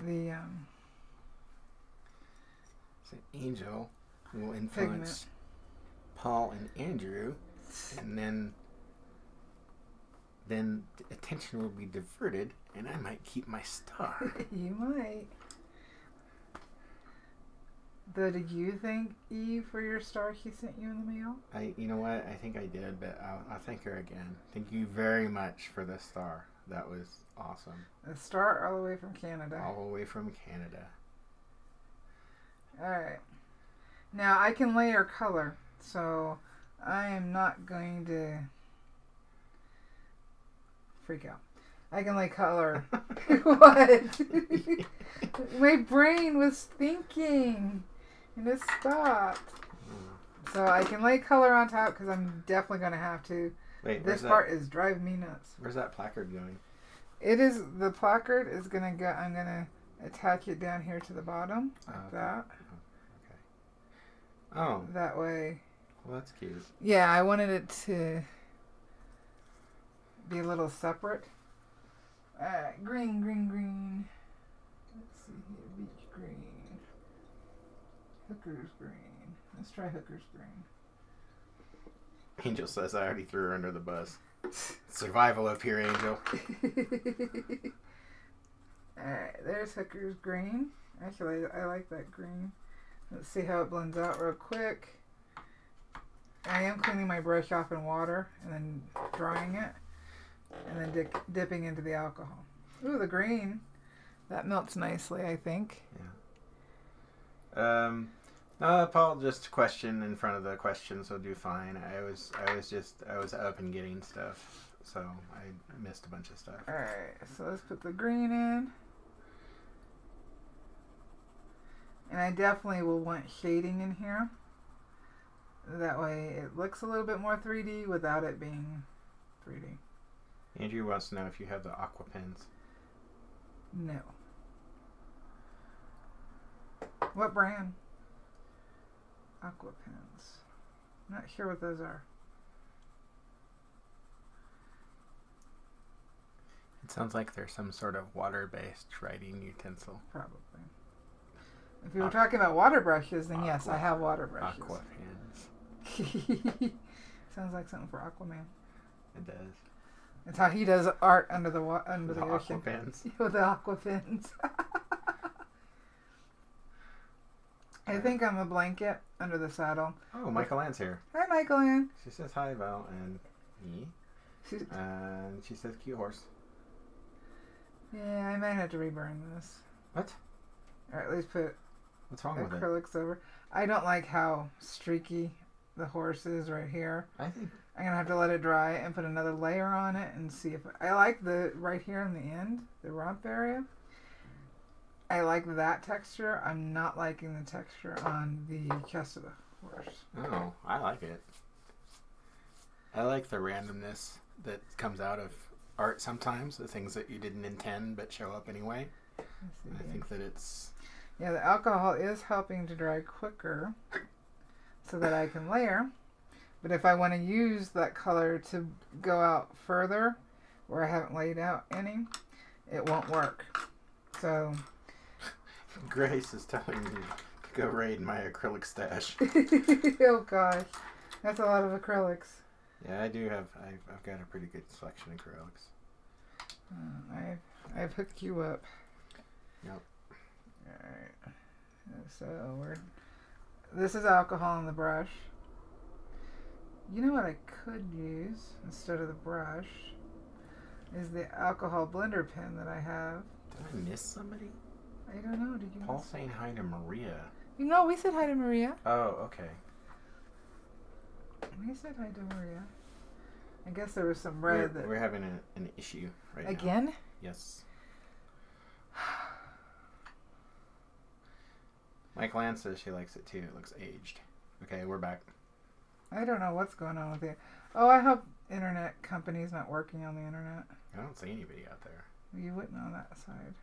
the so Angel will influence Paul and Andrew, and then attention will be diverted, and I might keep my star. You might. Though, did you thank Eve for your star he sent you in the mail? You know what? I think I did, but I'll thank her again. Thank you very much for the star. That was awesome. A star all the way from Canada. All the way from Canada. Alright. Now, I can layer color, so I am not going to freak out. I can lay color. What? My brain was thinking. And it stopped. So I can lay color on top because I'm definitely going to have to. Wait, this part is driving me nuts. Where's that placard going? It is, the placard is going to go, I'm going to attach it down here to the bottom. Like that. Okay. Oh. That way. Well, that's cute. Yeah, I wanted it to be a little separate. Alright, green, green, green. Let's see here, beach green. Hooker's green. Let's try Hooker's green. Angel says I already threw her under the bus. Survival up here, Angel. Alright, there's Hooker's green. Actually, I like that green. Let's see how it blends out real quick. I am cleaning my brush off in water and then drying it. And then dipping into the alcohol. Ooh, the green. That melts nicely, I think. Yeah. Paul just questioned in front of the question, so do fine. I was up and getting stuff, so I missed a bunch of stuff. Alright, so let's put the green in. And I definitely will want shading in here. That way it looks a little bit more 3D without it being 3D. Andrew wants to know if you have the aqua pens. No. What brand? Aqua pens. Not sure what those are. It sounds like they're some sort of water-based writing utensil. Probably. If you were talking about water brushes, then yes, I have water brushes. Aqua pens. Sounds like something for Aquaman. It does. It's how he does art under the ocean. Aqua pens. With the aqua pens. I think I'm a blanket under the saddle. Oh, Michael Ann's here. Hi, Michael Ann. She says hi, Val, and me. And she says cute horse. Yeah, I might have to reburn this. What? Or at least put What's wrong with it? acrylics over. I don't like how streaky the horse is right here. I think I'm going to have to let it dry and put another layer on it and see if... I like the right here in the end, the rump area. I like that texture. I'm not liking the texture on the chest of the horse. Oh, I like it. I like the randomness that comes out of art sometimes, the things that you didn't intend but show up anyway. I think that it's... Yeah, the alcohol is helping to dry quicker so that I can layer. But if I want to use that color to go out further, where I haven't laid out any, it won't work. So... Grace is telling me to go raid my acrylic stash. Oh gosh, that's a lot of acrylics. Yeah, I do have. I've got a pretty good selection of acrylics. I've hooked you up. Yep. All right. So this is alcohol in the brush. You know what I could use instead of the brush is the alcohol blender pen that I have. Did I miss somebody? I don't know. Did you? Paul saying hi to Maria. You know, we said hi to Maria. Oh, okay. We said hi to Maria. I guess there was some red We're having an issue right now. Again? Yes. Michael Ann says she likes it too. It looks aged. Okay, we're back. I don't know what's going on with it. Oh, I hope internet company's not working on the internet. I don't see anybody out there. You wouldn't on that side.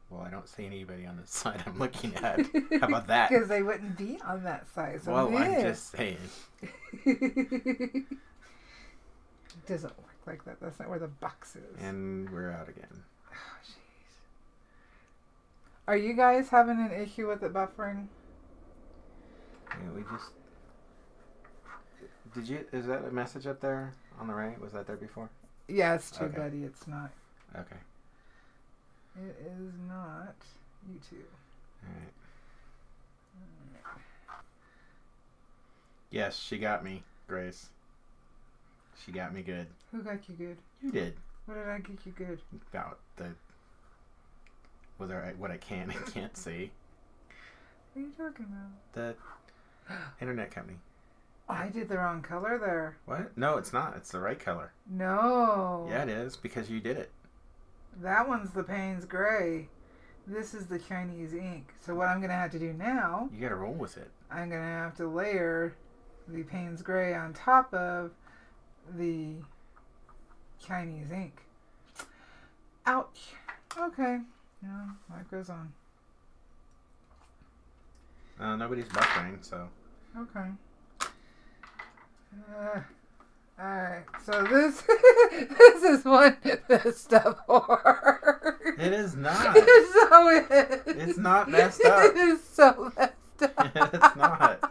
Well, I don't see anybody on the side I'm looking at. How about that? Because they wouldn't be on that side. So well, I'm just saying. It doesn't work like that. That's not where the box is. And we're out again. Oh, jeez. Are you guys having an issue with it buffering? Yeah, we just... Did you... Is that a message up there on the right? Was that there before? Yeah, it's too Okay. buddy. It's not. Okay. It is not YouTube. Alright. Yes, she got me, Grace. She got me good. Who got you good? You did. What did I get you good? About the... what I can and can't see. What are you talking about? The internet company. I did the wrong color there. What? No, it's not. It's the right color. No. Yeah, it is, because you did it. That one's the Payne's Gray. This is the Chinese ink. So what I'm going to have to do now, You gotta roll with it. I'm going to have to layer the Payne's Gray on top of the Chinese ink. Ouch. Okay. Yeah, life goes on. Nobody's buffering, so... Okay. Alright, so this this is one messed up horror. It is not. So it is. It's not messed up. It is so messed up. It's not.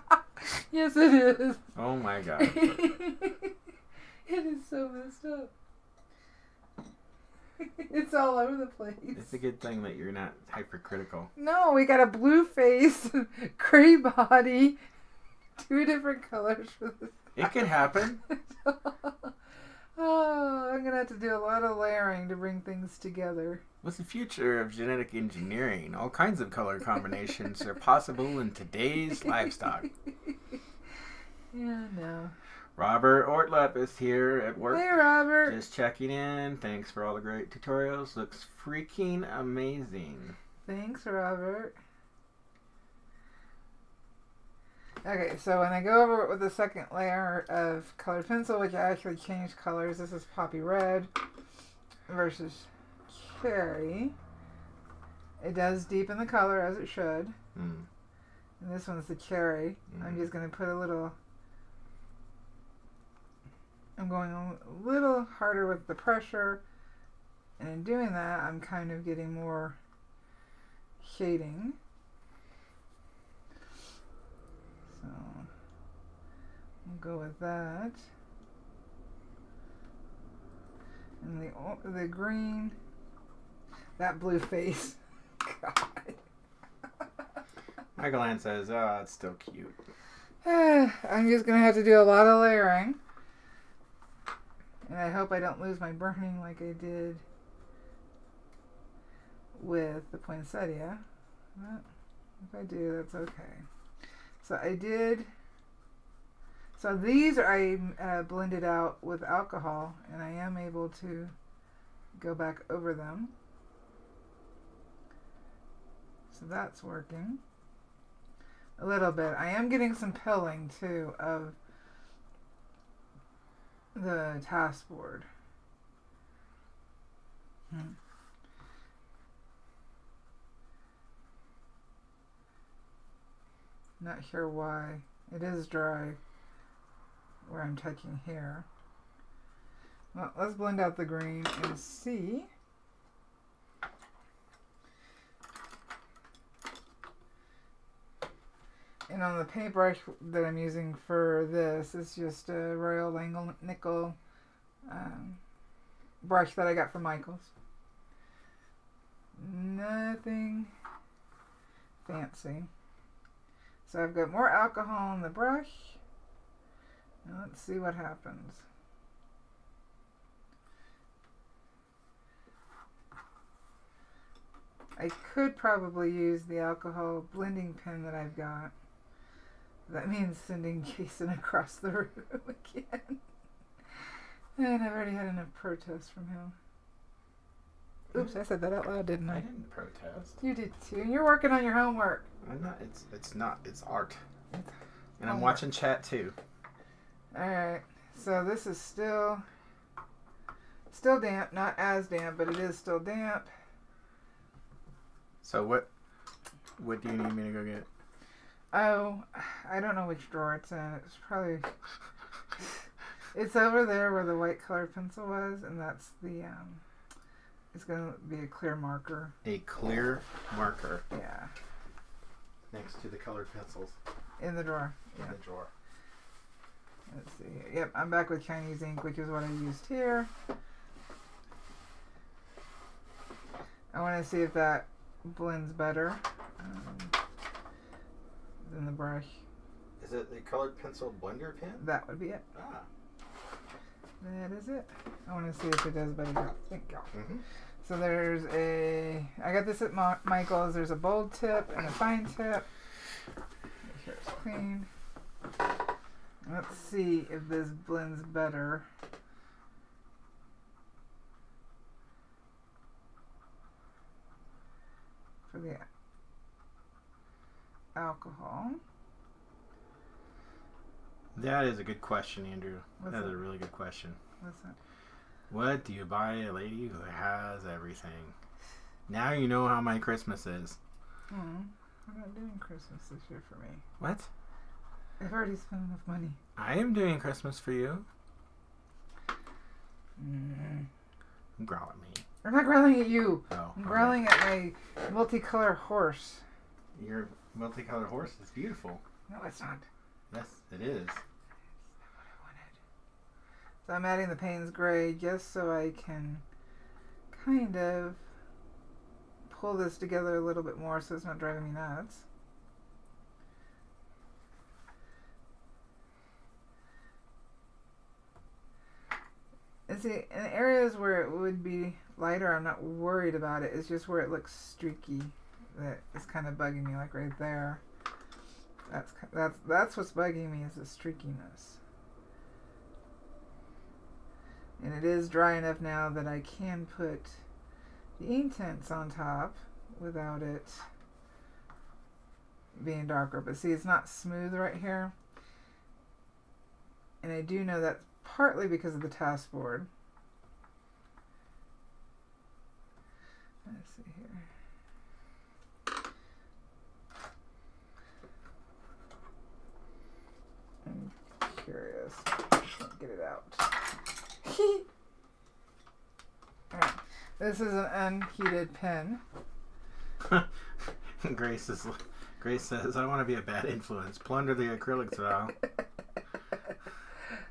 Yes, it is. Oh my god. It is so messed up. It's all over the place. It's a good thing that you're not hypercritical. No, we got a blue face, gray body, 2 different colors for this. It could happen. Oh, I'm gonna have to do a lot of layering to bring things together. With the future of genetic engineering, all kinds of color combinations are possible in today's livestock. Yeah, no. Robert Ortlep is here at work. Hey, Robert. Just checking in. Thanks for all the great tutorials. Looks freaking amazing. Thanks, Robert. Okay, so when I go over it with the second layer of colored pencil, which I actually changed colors, this is Poppy Red versus Cherry. It does deepen the color as it should. Mm. And this one's the Cherry. I'm just going to put a little... I'm going a little harder with the pressure. And in doing that, I'm kind of getting more shading. So we'll go with that. And the green, that blue face. God. Michael Ann says, oh, it's still cute. I'm just going to have to do a lot of layering. And I hope I don't lose my burning like I did with the poinsettia. But if I do, that's okay. So I did... So these I blended out with alcohol, and I am able to go back over them. So that's working. A little bit. I am getting some pilling, too, of the Taskboard. Not sure why. It is dry where I'm touching here. Well, let's blend out the green and see. And on the paintbrush that I'm using for this, it's just a Royal Nickel brush that I got from Michael's. Nothing fancy. So I've got more alcohol on the brush. Now let's see what happens. I could probably use the alcohol blending pen that I've got. That means sending Jason across the room again. And I've already had enough protests from him. Oops, I said that out loud, didn't I I? didn't protest. You did too. And you're working on your homework. I'm not. It's not. It's art. It's And I'm homework. watching chat too. Alright, so this is still damp. Not as damp, but it is still damp. So what do you need me to go get? Oh, I don't know which drawer it's in. It's probably... It's over there where the white colored pencil was, and that's the, it's going to be a clear marker. A clear marker. Yeah. Next to the colored pencils. In the drawer. In the drawer. Let's see here. Yep, I'm back with Chinese ink, which is what I used here. I want to see if that blends better than the brush. Is it the colored pencil blender pen? That would be it. Ah. That is it. I want to see if it does a better job. Thank you. Mm-hmm. So there's I got this at Michael's. There's a bold tip and a fine tip. Make sure it's clean. Let's see if this blends better. For the alcohol. That is a good question, Andrew. What's That is that? a really good question. What's that? What do you buy a lady who has everything? Now you know how my Christmas is. I'm not doing Christmas this year for me. What? I've already spent enough money. I am doing Christmas for you. Growl at me. I'm not growling at you. Oh, I'm okay. growling at my multicolor horse. Your multicolored horse is beautiful. No, it's not. Yes, it is. So I'm adding the Payne's Gray just so I can kind of pull this together a little bit more so it's not driving me nuts. And see, in areas where it would be lighter, I'm not worried about it. It's just where it looks streaky that is kind of bugging me, like right there. That's what's bugging me, is the streakiness. And it is dry enough now that I can put the Inktense on top without it being darker. But see, it's not smooth right here. And I do know that's partly because of the Taskboard. Let's see here. I'm curious. I can't get it out. Alright. This is an unheated pen. Grace says, I want to be a bad influence. Plunder the acrylics, Val.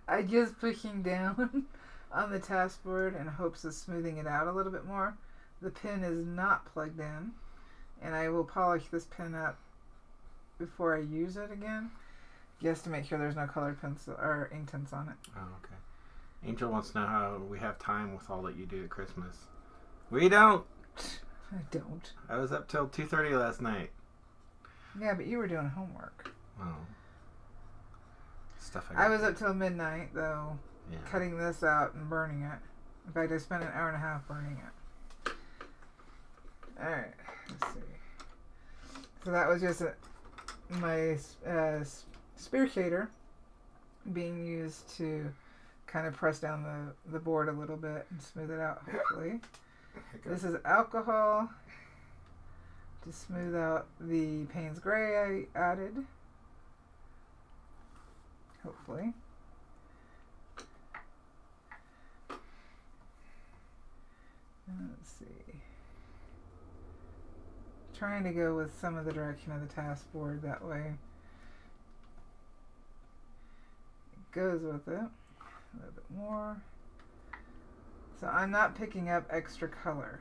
I just pushing down on the Taskboard in hopes of smoothing it out a little bit more. The pen is not plugged in, and I will polish this pen up before I use it again, just to make sure there's no colored pencil or Inktense on it. Oh, okay. Angel wants to know how we have time with all that you do at Christmas. We don't. I don't. I was up till 2:30 last night. Yeah, but you were doing homework. Oh. Stuff I was up till midnight, though, yeah. cutting this out and burning it. In fact, I spent an hour and a half burning it. Alright, let's see. So that was just my spear shader being used to kind of press down the board a little bit and smooth it out, hopefully. This is alcohol to smooth out the Payne's Gray I added. Hopefully. Let's see. Trying to go with some of the direction of the Taskboard, that way it goes with it. A little bit more. So I'm not picking up extra color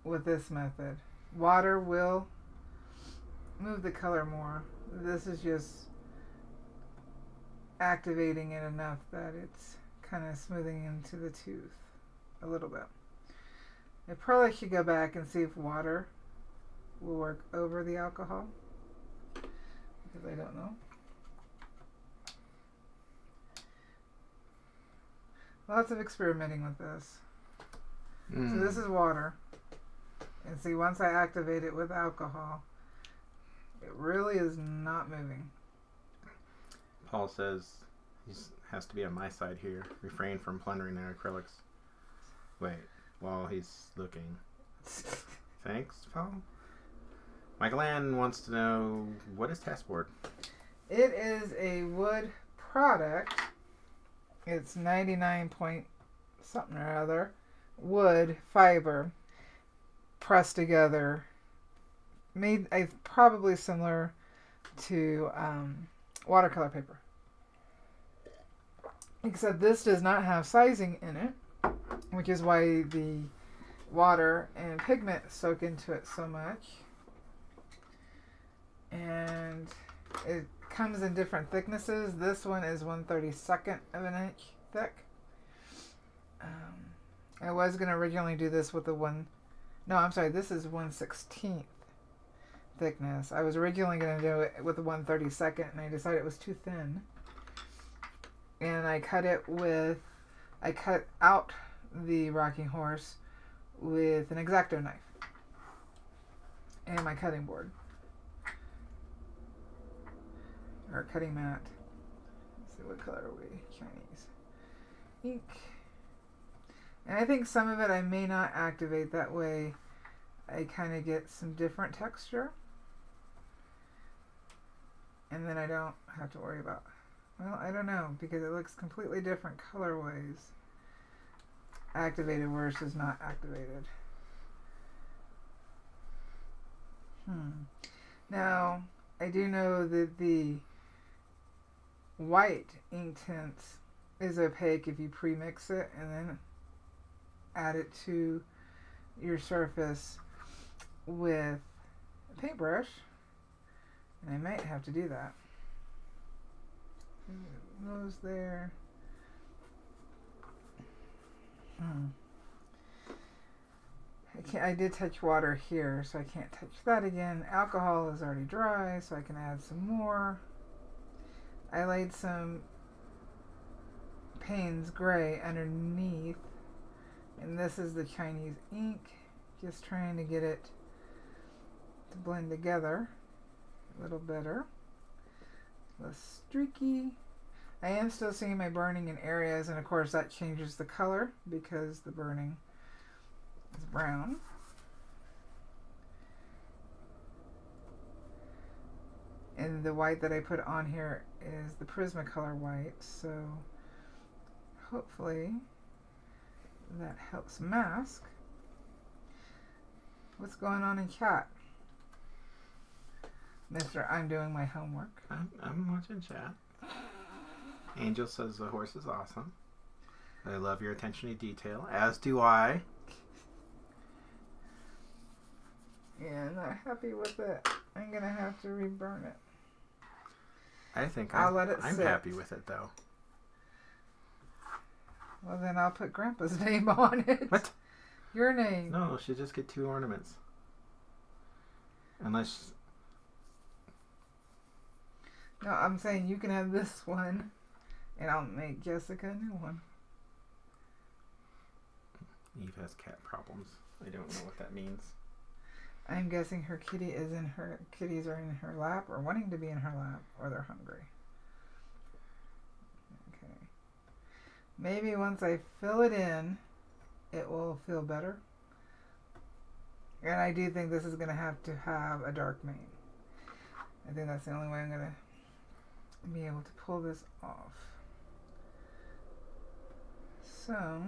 with this method. Water will move the color more. This is just activating it enough that it's kind of smoothing into the tooth a little bit. I probably should go back and see if water will work over the alcohol, because I don't know. Lots of experimenting with this. So this is water. And see, once I activate it with alcohol, it really is not moving. Paul says he has to be on my side here. Refrain from plundering their acrylics. Wait, while he's looking. Thanks, Paul. Michael Ann wants to know, what is Taskboard? It is a wood product. It's 99 point something or other wood fiber pressed together. Made probably similar to watercolor paper. Except this does not have sizing in it, which is why the water and pigment soak into it so much. And it comes in different thicknesses. This one is 1/32 of an inch thick. I was going to originally do this with this is 1/16 thickness. I was originally going to do it with the 1/32 and I decided it was too thin. And I cut out the rocking horse with an X-Acto knife and my cutting board. Or cutting mat. Let's see, what color are we? Chinese. Ink. And I think some of it I may not activate, that way I kind of get some different texture. And then I don't have to worry about, well, I don't know, because it looks completely different colorways. Activated versus not activated. Now, I do know that the white Inktense is opaque if you pre-mix it and then add it to your surface with a paintbrush. And I might have to do that. Those there. I did touch water here, so I can't touch that again. Alcohol is already dry, so I can add some more. I laid some Payne's Gray underneath, and this is the Chinese ink, just trying to get it to blend together a little better. Less streaky. I am still seeing my burning in areas, and of course that changes the color because the burning is brown. And the white that I put on here is the Prismacolor white, so hopefully that helps mask. What's going on in chat? Mr. I'm doing my homework. I'm watching chat. Angel says the horse is awesome. I love your attention to detail, as do I. Yeah, I'm not happy with it. I'm gonna have to reburn it. I think I'll let it I'm sit. happy with it though. Well, then I'll put Grandpa's name on it. What? Your name. No, she'll just get 2 ornaments. Unless... No, I'm saying you can have this one, and I'll make Jessica a new one. Eve has cat problems. I don't know what that means. I'm guessing her kitties are in her lap, or wanting to be in her lap, or they're hungry. Okay. Maybe once I fill it in, it will feel better. And I do think this is going to have a dark mane. I think that's the only way I'm going to be able to pull this off. So,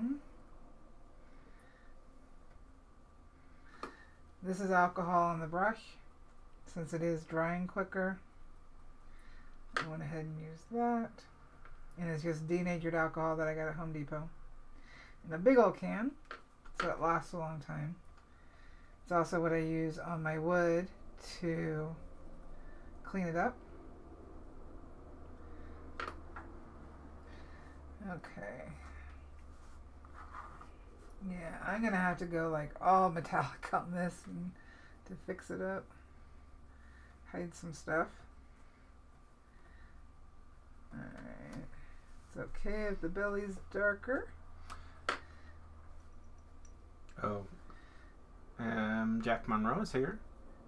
this is alcohol on the brush. Since it is drying quicker, I went ahead and used that. And it's just denatured alcohol that I got at Home Depot in a big old can, so it lasts a long time. It's also what I use on my wood to clean it up. Okay. Yeah, I'm gonna have to go like all metallic on this and to fix it up. Hide some stuff. Alright. It's okay if the belly's darker. Jack Monroe is here.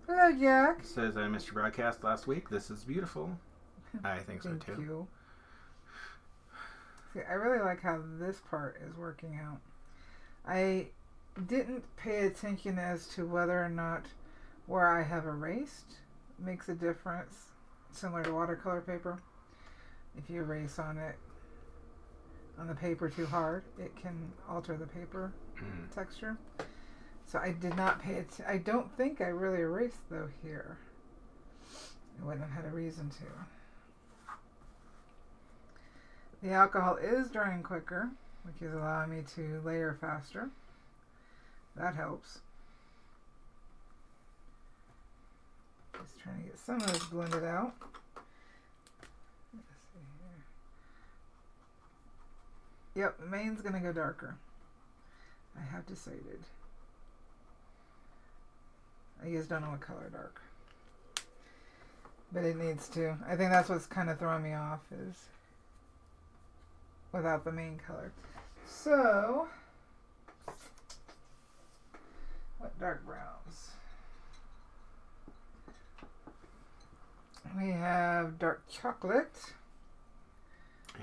Hello, Jack. Says, I missed your broadcast last week. This is beautiful. I think so too. Thank you. See, I really like how this part is working out. I didn't pay attention as to whether or not where I have erased makes a difference, similar to watercolor paper. If you erase on it, on the paper too hard, it can alter the paper texture. So I did not pay it. I don't think I really erased though here. I wouldn't have had a reason to. The alcohol is drying quicker, which is allowing me to layer faster. That helps. Just trying to get some of this blended out. Let's see here. Yep, the main's going to go darker. I have decided. I just don't know what color dark. But it needs to. I think that's what's kind of throwing me off is without the main color. So, what dark browns? We have dark chocolate.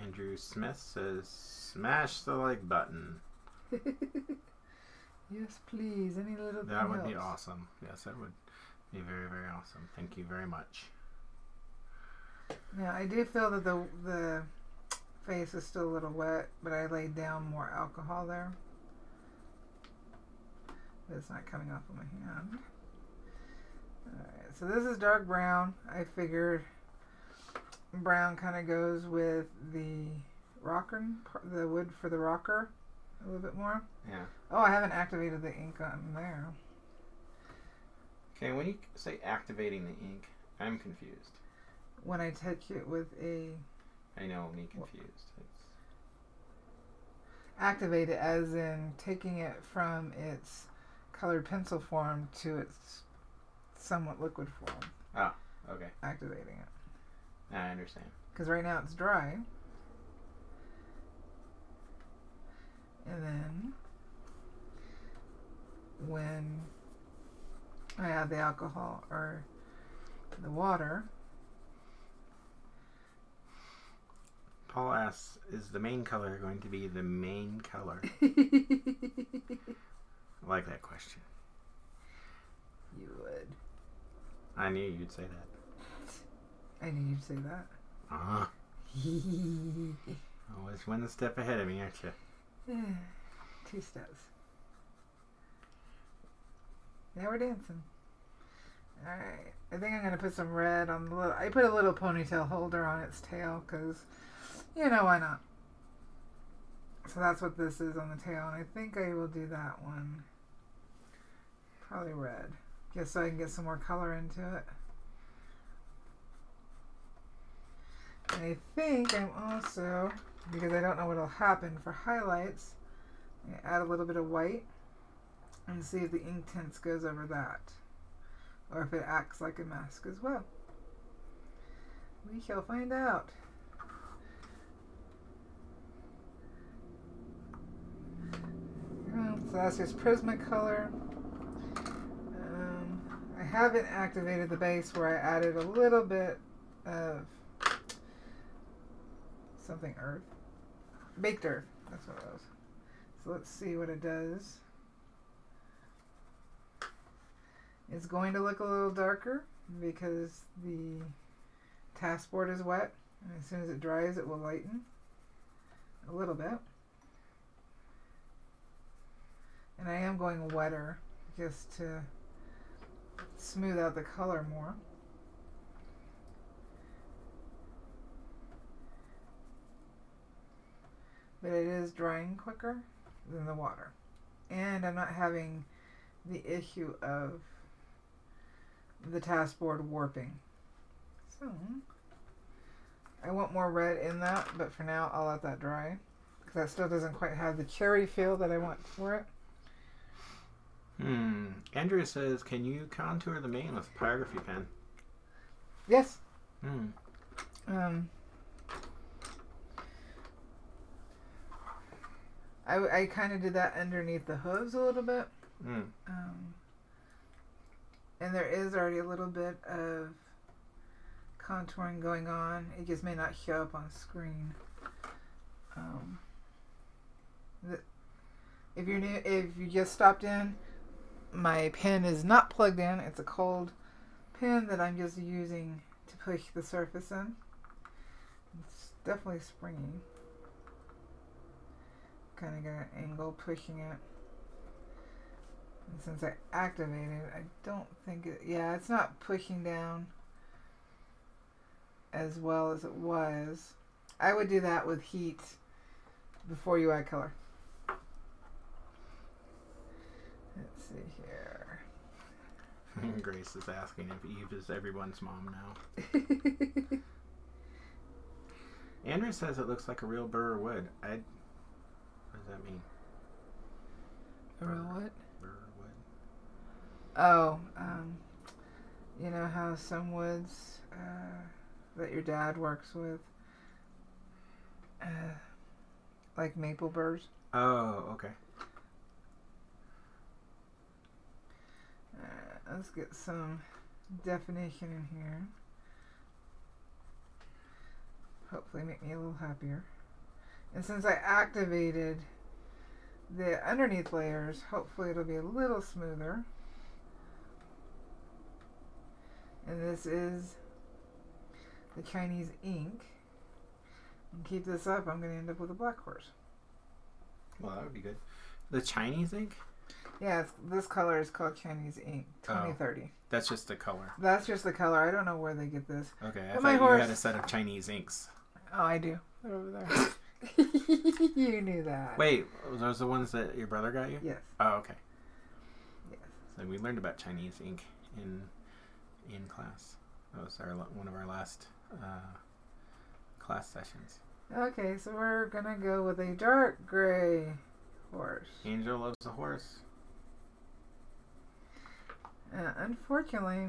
Andrew Smith says, smash the like button. Yes, please. Any little thing That would helps. be awesome. Yes, that would be very, very awesome. Thank you very much. Now, I do feel that the face is still a little wet, but I laid down more alcohol there. But it's not coming off of my hand. Alright, so this is dark brown. I figured brown kind of goes with the rocker, the wood for the rocker a little bit more. Yeah. Oh, I haven't activated the ink on there. Okay, when you say activating the ink, I'm confused. When I touch it with a... I know, me confused. Activate it as in taking it from its colored pencil form to its somewhat liquid form. Oh, okay. Activating it. I understand. Because right now it's dry. And then when I add the alcohol or the water. Paul asks, is the main color going to be the main color? I like that question. You would. I knew you'd say that. I knew you'd say that. Uh-huh. Always one step ahead of me, aren't you? 2 steps. Now we're dancing. Alright. I think I'm going to put some red on the little... I put a little ponytail holder on its tail because, you know, why not? So that's what this is on the tail. And I think I will do that one. Probably red. Just so I can get some more color into it. And I think I'm also, because I don't know what will happen for highlights, I'm going to add a little bit of white and see if the Inktense goes over that. Or if it acts like a mask as well. We shall find out. So that's just Prismacolor. I haven't activated the base where I added a little bit of something earth. Baked earth. That's what it was. So let's see what it does. It's going to look a little darker because the Taskboard is wet. And as soon as it dries, it will lighten a little bit. And I am going wetter just to smooth out the color more. But it is drying quicker than the water. And I'm not having the issue of the Taskboard warping. So, I want more red in that, but for now I'll let that dry. Because that still doesn't quite have the cherry feel that I want for it. Andrew says, can you contour the mane with a pyrography pen? Yes. I kind of did that underneath the hooves a little bit. And there is already a little bit of contouring going on. It just may not show up on screen. If you're new, if you just stopped in, my pen is not plugged in. It's a cold pen that I'm just using to push the surface in. It's definitely springy. Kind of got an angle pushing it. And since I activated, I don't think it, yeah, it's not pushing down as well as it was. I would do that with heat before you add color. Let's see here. Grace is asking if Eve is everyone's mom now. Andrew says it looks like a real burr wood. What does that mean? A real what? Burr wood. Oh, you know how some woods that your dad works with, like maple burrs? Oh, okay. Let's get some definition in here. Hopefully make me a little happier. And since I activated the underneath layers, hopefully it'll be a little smoother. And this is the Chinese ink. And keep this up, I'm going to end up with a black horse. Well, that would be good. The Chinese ink? Yeah, this color is called Chinese ink 2030. Oh, that's just the color. That's just the color. I don't know where they get this. Okay, I thought you had a set of Chinese inks. Oh, I do. They're over there. You knew that. Wait, those the ones that your brother got you? Yes. Oh, okay. Yes. So we learned about Chinese ink in class. That was one of our last class sessions. Okay, so we're gonna go with a dark gray horse. Angel loves a horse. Unfortunately,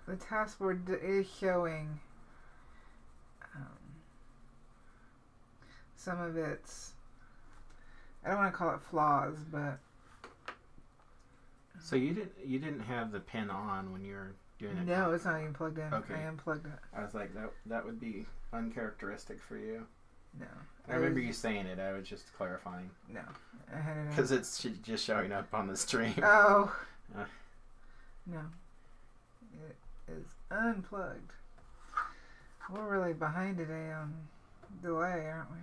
the taskboard is showing some of its, I don't want to call it flaws, but so you didn't have the pen on when you were doing it? No, it's not even plugged in. Okay. I unplugged it. I was like, that would be uncharacteristic for you. No. I remember you saying it. I was just clarifying. No. I had it because it's just showing up on the stream. Oh. No. It is unplugged. We're really behind today on delay, aren't we?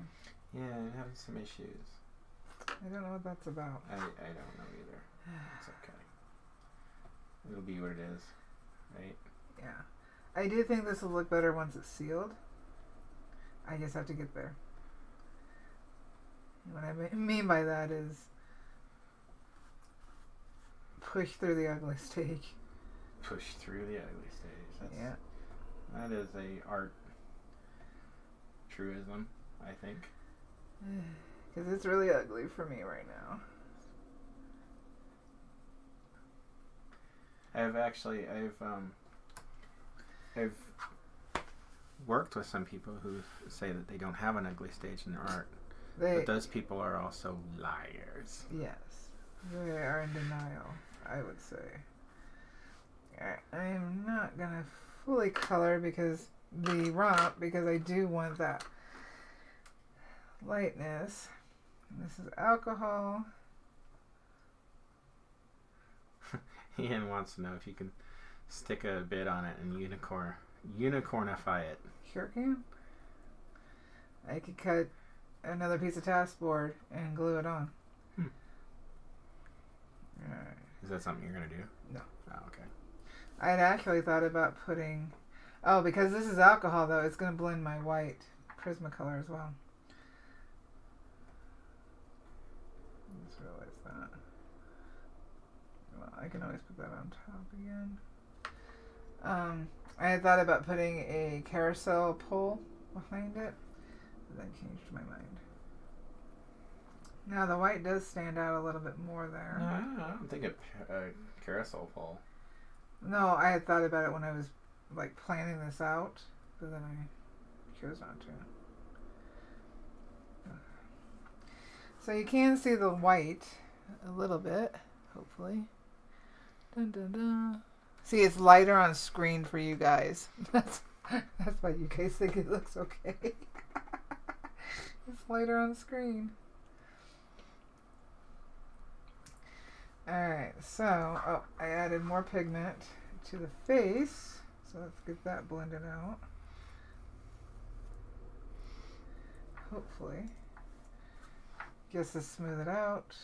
Yeah, I'm having some issues. I don't know what that's about. I don't know either. It's okay. It'll be what it is, right? Yeah. I do think this will look better once it's sealed. I just have to get there. What I mean by that is push through the ugly stage. Push through the ugly stage. Yeah. That is a art truism, I think. Because it's really ugly for me right now. I've worked with some people who say that they don't have an ugly stage in their art. But those people are also liars. Yes. They are in denial, I would say. I am not going to fully color because I do want that lightness. This is alcohol. Ian wants to know if you can stick a bit on it and unicornify it. Sure can. I could cut another piece of taskboard and glue it on. Alright. Is that something you're going to do? No. Oh, okay. I had actually thought about putting... Oh, because this is alcohol, though, it's going to blend my white Prismacolor as well. I just realized that. Well, I can always put that on top again. I had thought about putting a carousel pole behind it, but then changed my mind. Now the white does stand out a little bit more there. No, I don't think a carousel pole. No, I had thought about it when I was like planning this out, but then I chose not to. So you can see the white a little bit, hopefully. Dun, dun, dun. See, it's lighter on screen for you guys. That's why you guys think it looks okay. It's lighter on screen. Alright, so, oh, I added more pigment to the face. So let's get that blended out. Hopefully. Just to smooth it out.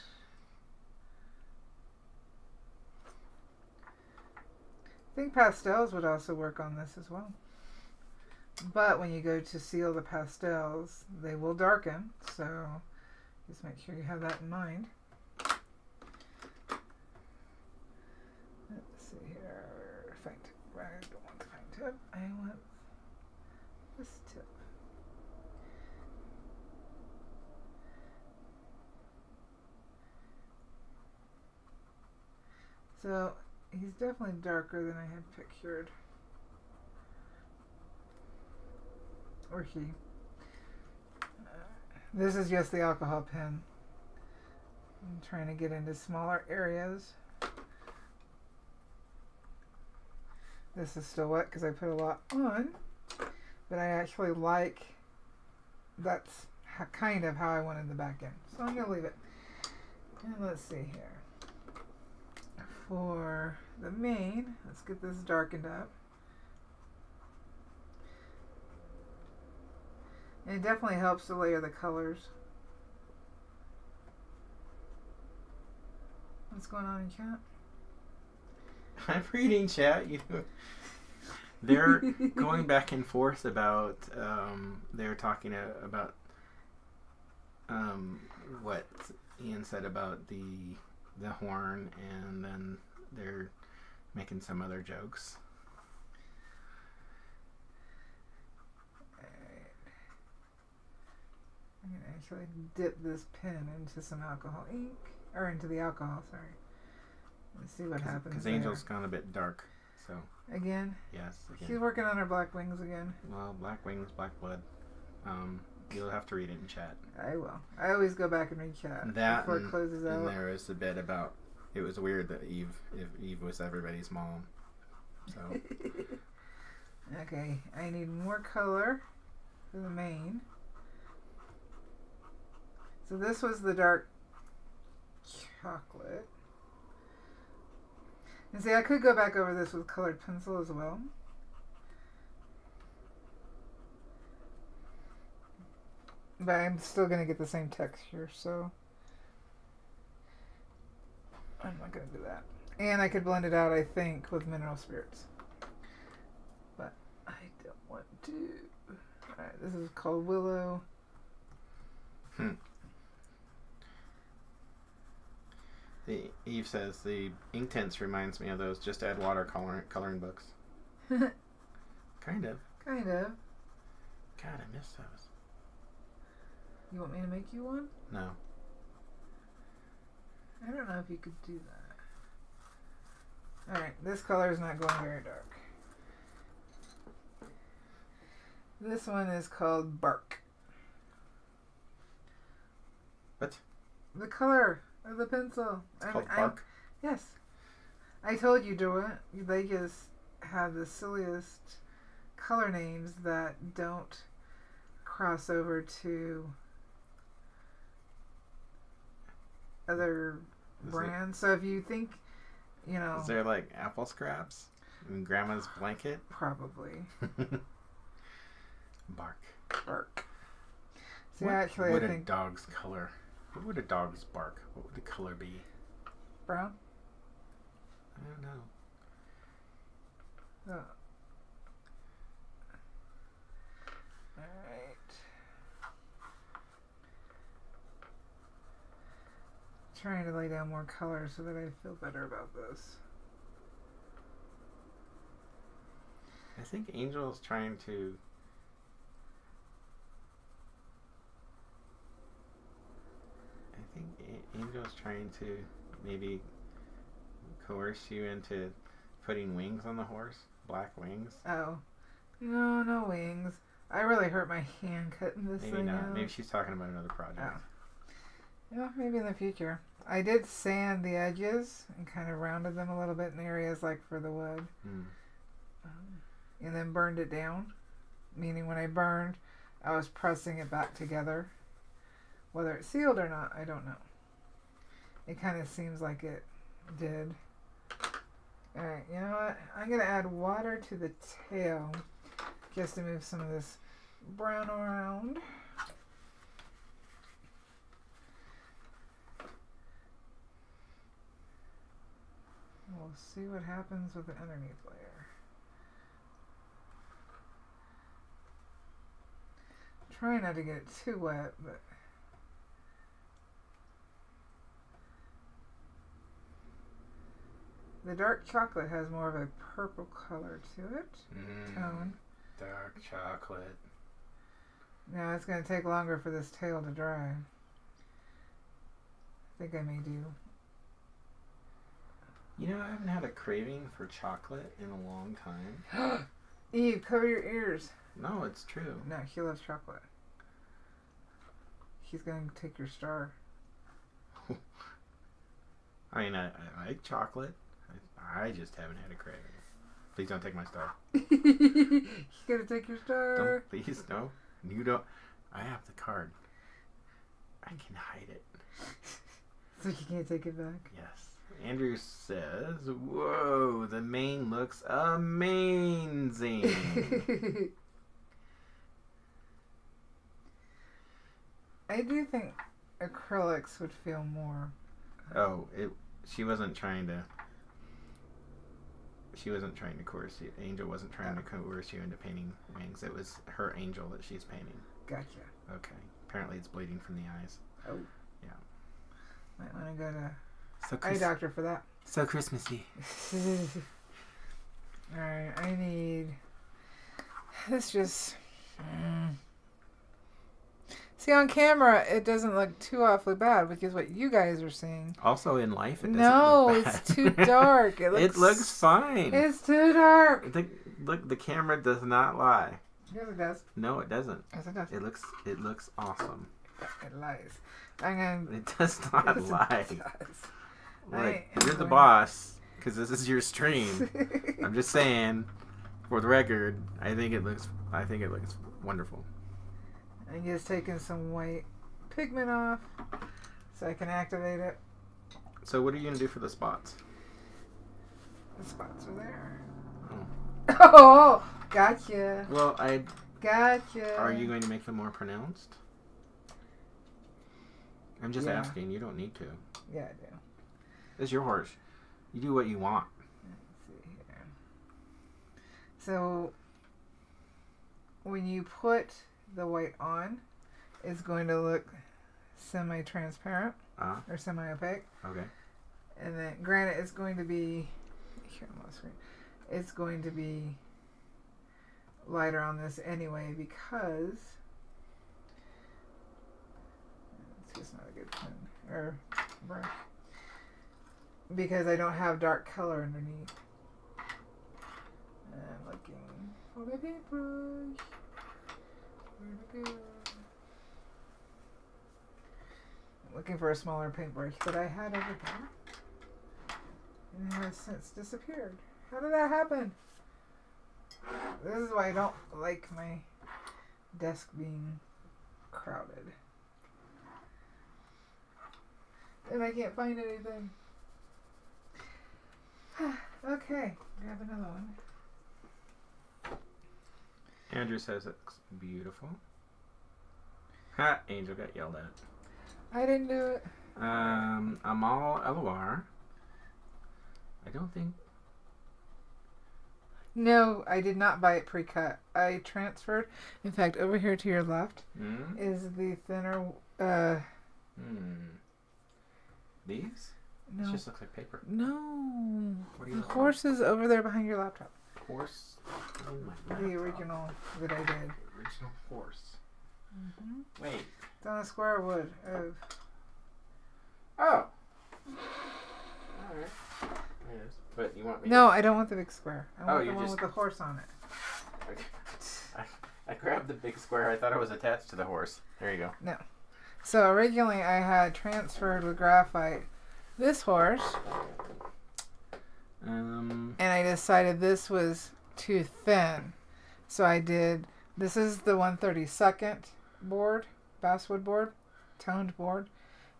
I think pastels would also work on this as well. But when you go to seal the pastels, they will darken. So just make sure you have that in mind. Let's see here. Fine tip. I don't want the fine tip. I want this tip. So he's definitely darker than I had pictured. Or he. This is just the alcohol pen. I'm trying to get into smaller areas. This is still wet because I put a lot on, but I actually like, that's kind of how I wanted the back end. So I'm going to leave it. And let's see here. For the main, let's get this darkened up. And it definitely helps to layer the colors. What's going on in chat? I'm reading chat. You know, they're going back and forth about. They're talking about what Ian said about the horn, and then they're making some other jokes. I'm going to actually dip this pen into some alcohol ink, or into the alcohol, sorry. Let's see what happens. Because Angel's gone a bit dark, so. Again? Yes, again. She's working on her black wings again. Well, black wings, black blood. You'll have to read it in chat. I will. I always go back and read chat before it closes out. And there was a bit about, it was weird that Eve was everybody's mom. So. Okay, I need more color for the main. So this was the dark chocolate. And see, I could go back over this with colored pencil as well. But I'm still going to get the same texture, so I'm not going to do that. And I could blend it out, I think, with mineral spirits. But I don't want to. Alright, this is called Willow. Eve says the Inktense reminds me of those just add water coloring books. Kind of. Kind of. God, I miss those. You want me to make you one? No. I don't know if you could do that. Alright, this color is not going very dark. This one is called Bark. What? The color of the pencil. It's called Bark? Yes. I told you, Derwent. They just have the silliest color names that don't cross over to other brands. So if you think, you know... Is there like apple scraps in Grandma's blanket? Probably. Bark. Bark. See, actually, I think... a dog's color... What would a dog's bark? What would the color be? Brown? I don't know. Oh. Alright. Trying to lay down more color so that I feel better about this. I think Angel's trying to... Angel's trying to maybe coerce you into putting wings on the horse. Black wings. Oh. No, no wings. I really hurt my hand cutting this Maybe thing not. out. Maybe she's talking about another project. Oh. Yeah, maybe in the future. I did sand the edges and kind of rounded them a little bit in areas like for the wood. And then burned it down. Meaning when I burned, I was pressing it back together. Whether it sealed or not, I don't know. It kind of seems like it did. Alright, you know what? I'm going to add water to the tail just to move some of this brown around. We'll see what happens with the underneath layer. Try not to get it too wet, but the dark chocolate has more of a purple color to it. Tone. Dark chocolate. Now it's going to take longer for this tail to dry. I think I may do. You know, I haven't had a craving for chocolate in a long time. Eve, cover your ears. No, it's true. No, he loves chocolate. He's going to take your star. I mean, I like chocolate. I just haven't had a craving. Please don't take my star. He's going to take your star. Don't, please, no. You don't. I have the card. I can hide it. So you can't take it back? Yes. Andrew says, whoa, the mane looks amazing. I do think acrylics would feel more. Oh, she wasn't trying to coerce you. Angel wasn't trying to coerce you into painting wings. It was her angel that she's painting. Gotcha. Okay. Apparently it's bleeding from the eyes. Oh. Yeah. Might want to go to So eye doctor for that. So Christmassy. Alright, I need this just see, on camera it doesn't look too awfully bad, which is what you guys are seeing. Also in life it doesn't no, look bad. it's too dark. It looks fine. It's too dark. Look, the camera does not lie. Yes, it does. No, it doesn't. Yes, it does. It looks awesome. It lies. It does not lie. It does. Look, you're the boss because this is your stream. I'm just saying, for the record, I think it looks wonderful. I'm just taking some white pigment off so I can activate it. So what are you gonna do for the spots? The spots are there. Oh, Oh, gotcha. well, Gotcha. Are you going to make them more pronounced? I'm just asking. You don't need to. Yeah, I do. It's your horse. You do what you want. Let's see here. So when you put the white on, it's going to look semi-transparent or semi-opaque. Okay. And then, granted, it's going to be here on the screen. It's going to be lighter on this anyway because it's just not a good pen or brush. Because I don't have dark color underneath. I'm looking for the paintbrush. Where'd it go? I'm looking for a smaller paintbrush that I had over here. And it has since disappeared. How did that happen? This is why I don't like my desk being crowded. And I can't find anything. Okay, grab another one. Andrew says it looks beautiful. Ha! Angel got yelled at. I didn't do it. Amal Eloir. I don't think. No, I did not buy it pre-cut. I transferred. In fact, over here to your left is the thinner. These? No. It just looks like paper. No. What are you The looking horse is over there behind your laptop. Horse? In my The laptop. original that I did. Original horse. Wait. It's on a square wood of. Oh. Alright. Yes. But you want me No, I don't want the big square. I want you the one just- with the horse on it. I grabbed the big square. I thought it was attached to the horse. There you go. No. So originally I had transferred with graphite this horse. And I decided this was too thin. So I did, this is the 1/32 board, basswood board, toned board.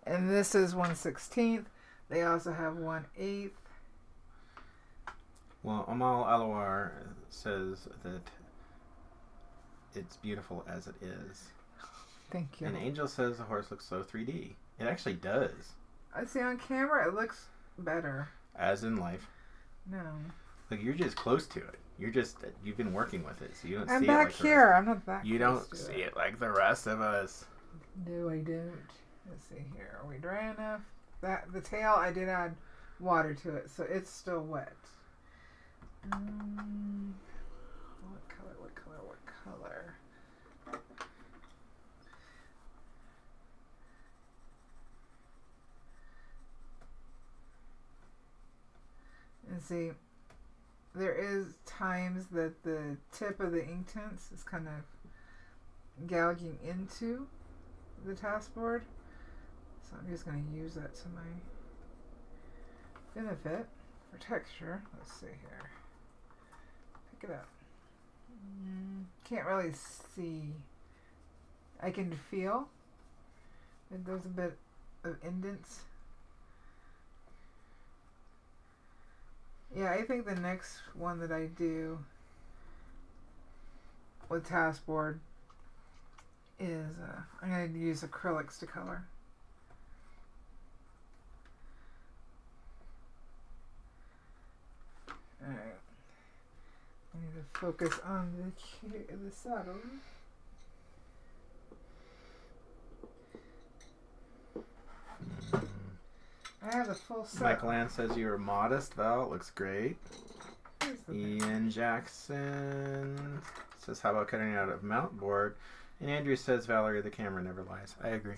And this is 1/16. They also have 1/8. Well, Amal Alouar says that it's beautiful as it is. Thank you. And Angel says the horse looks so 3D. It actually does. I see on camera it looks better. As in life. No. Like, you're just close to it. You've been working with it, so you don't see I'm it back like here. I'm not that You close don't to see it like the rest of us. No, I don't. Let's see here. Are we dry enough? The tail, I did add water to it, so it's still wet. What color? What color? What color? And see, there is times that the tip of the Inktense is kind of gouging into the Taskboard. So I'm just going to use that to my benefit for texture. Let's see here. Pick it up. Can't really see. I can feel that there's a bit of indents. Yeah, I think the next one that I do with Taskboard is I'm going to use acrylics to color. Alright. I need to focus on the saddle. I have a full set. Michael Ann says you're modest, Val. It looks great. Ian Jackson says, how about cutting out of mount board? And Andrew says, Valarie, the camera never lies. I agree.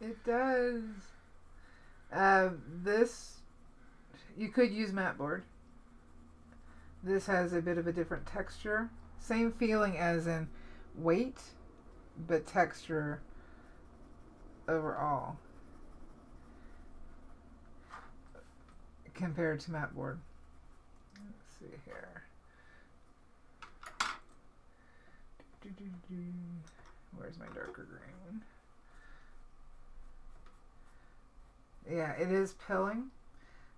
It does. This, you could use matte board. This has a bit of a different texture. Same feeling as in weight, but texture overall compared to matte board. Let's see here. Where's my darker green? Yeah, it is pilling.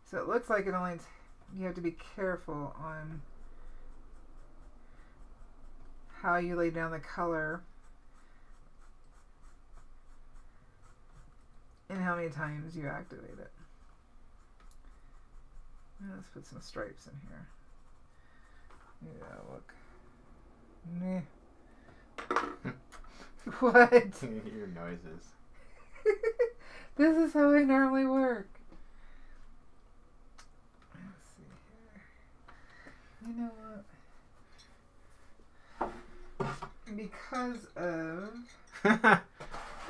So it looks like it only, you have to be careful on how you lay down the color and how many times you activate it. Let's put some stripes in here. Yeah, look. Meh. What? Your noises. This is how I normally work. Let's see here. You know what? Because of...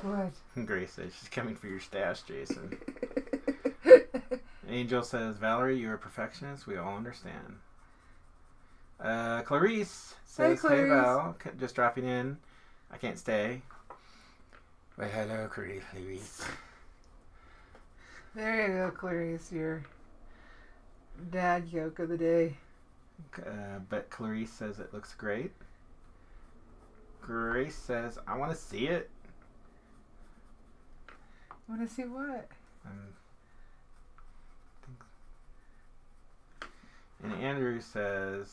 What? Grace says she's coming for your stash, Jason. Angel says, Valarie, you're a perfectionist. We all understand. Clarice says, hey Val, just dropping in. I can't stay. But hello, Clarice. There you go, Clarice. Your dad joke of the day. But Clarice says it looks great. Grace says, I want to see it. Want to see what? And Andrew says,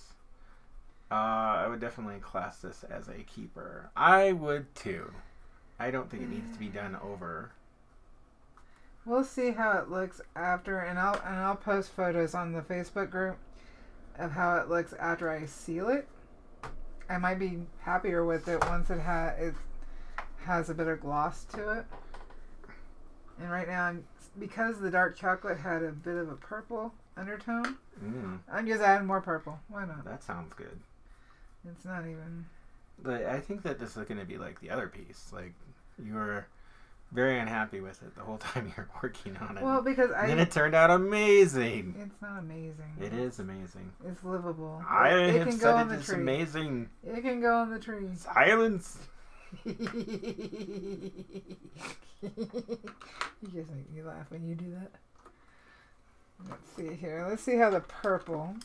I would definitely class this as a keeper. I would too. I don't think it needs to be done over. We'll see how it looks after, and I'll post photos on the Facebook group of how it looks after I seal it. I might be happier with it once it has a bit of gloss to it. And right now, because the dark chocolate had a bit of a purple undertone, I'm just adding more purple. Why not? That sounds good. It's not even... But I think that this is going to be like the other piece. Like, you were very unhappy with it the whole time you were working on it. Well, because and then it turned out amazing. It's not amazing. It is amazing. It's livable. I it have can said go on it the is tree. amazing. It can go on the tree. Silence. You just make me laugh when you do that. Let's see here. Let's see how the purple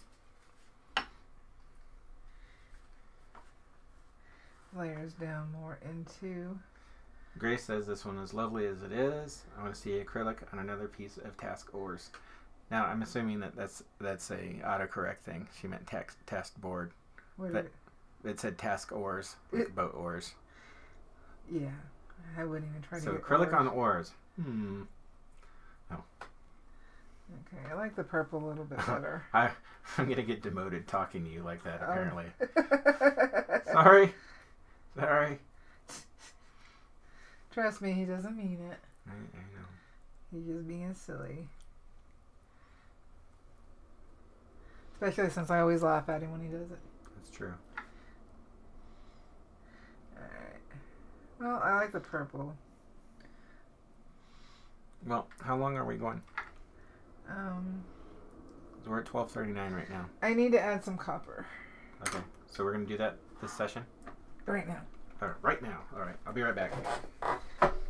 layers down more into. Grace says this one is lovely as it is. I want to see acrylic on another piece of Taskboard. Now I'm assuming that that's a autocorrect thing. She meant Taskboard, but it said Taskboard, like boat oars. Yeah, I wouldn't even try to. So get acrylic oars. on oars. Oh. Okay, I like the purple a little bit better. I'm gonna get demoted talking to you like that. Apparently. Sorry. Trust me, he doesn't mean it. I know. He's just being silly. Especially since I always laugh at him when he does it. That's true. Alright. Well, I like the purple. Well, how long are we going? We're at 12:39 right now. I need to add some copper. Okay, so we're gonna do that this session? Right now. All right, I'll be right back.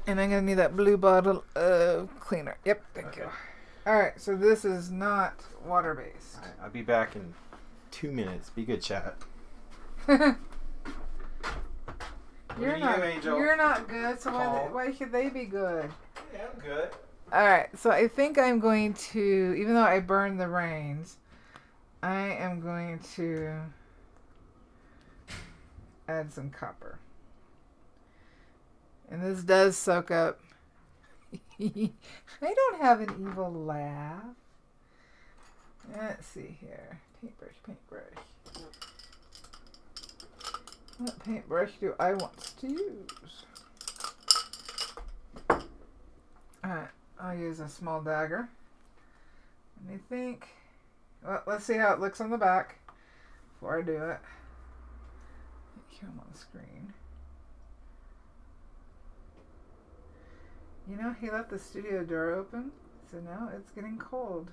And I'm gonna need that blue bottle of cleaner. Yep, thank you. Alright, so this is not water-based. All right, I'll be back in 2 minutes. Be good, chat. You're not good, so why should they be good? Yeah, I'm good. Alright, so I think I'm going to, even though I burned the reins, I am going to add some copper. And this does soak up. I don't have an evil laugh. Let's see here. Paintbrush. What paintbrush do I want to use? Alright, I'll use a small dagger. Let me think. Well, let's see how it looks on the back before I do it. Here I'm on the screen. You know, he left the studio door open, so now it's getting cold.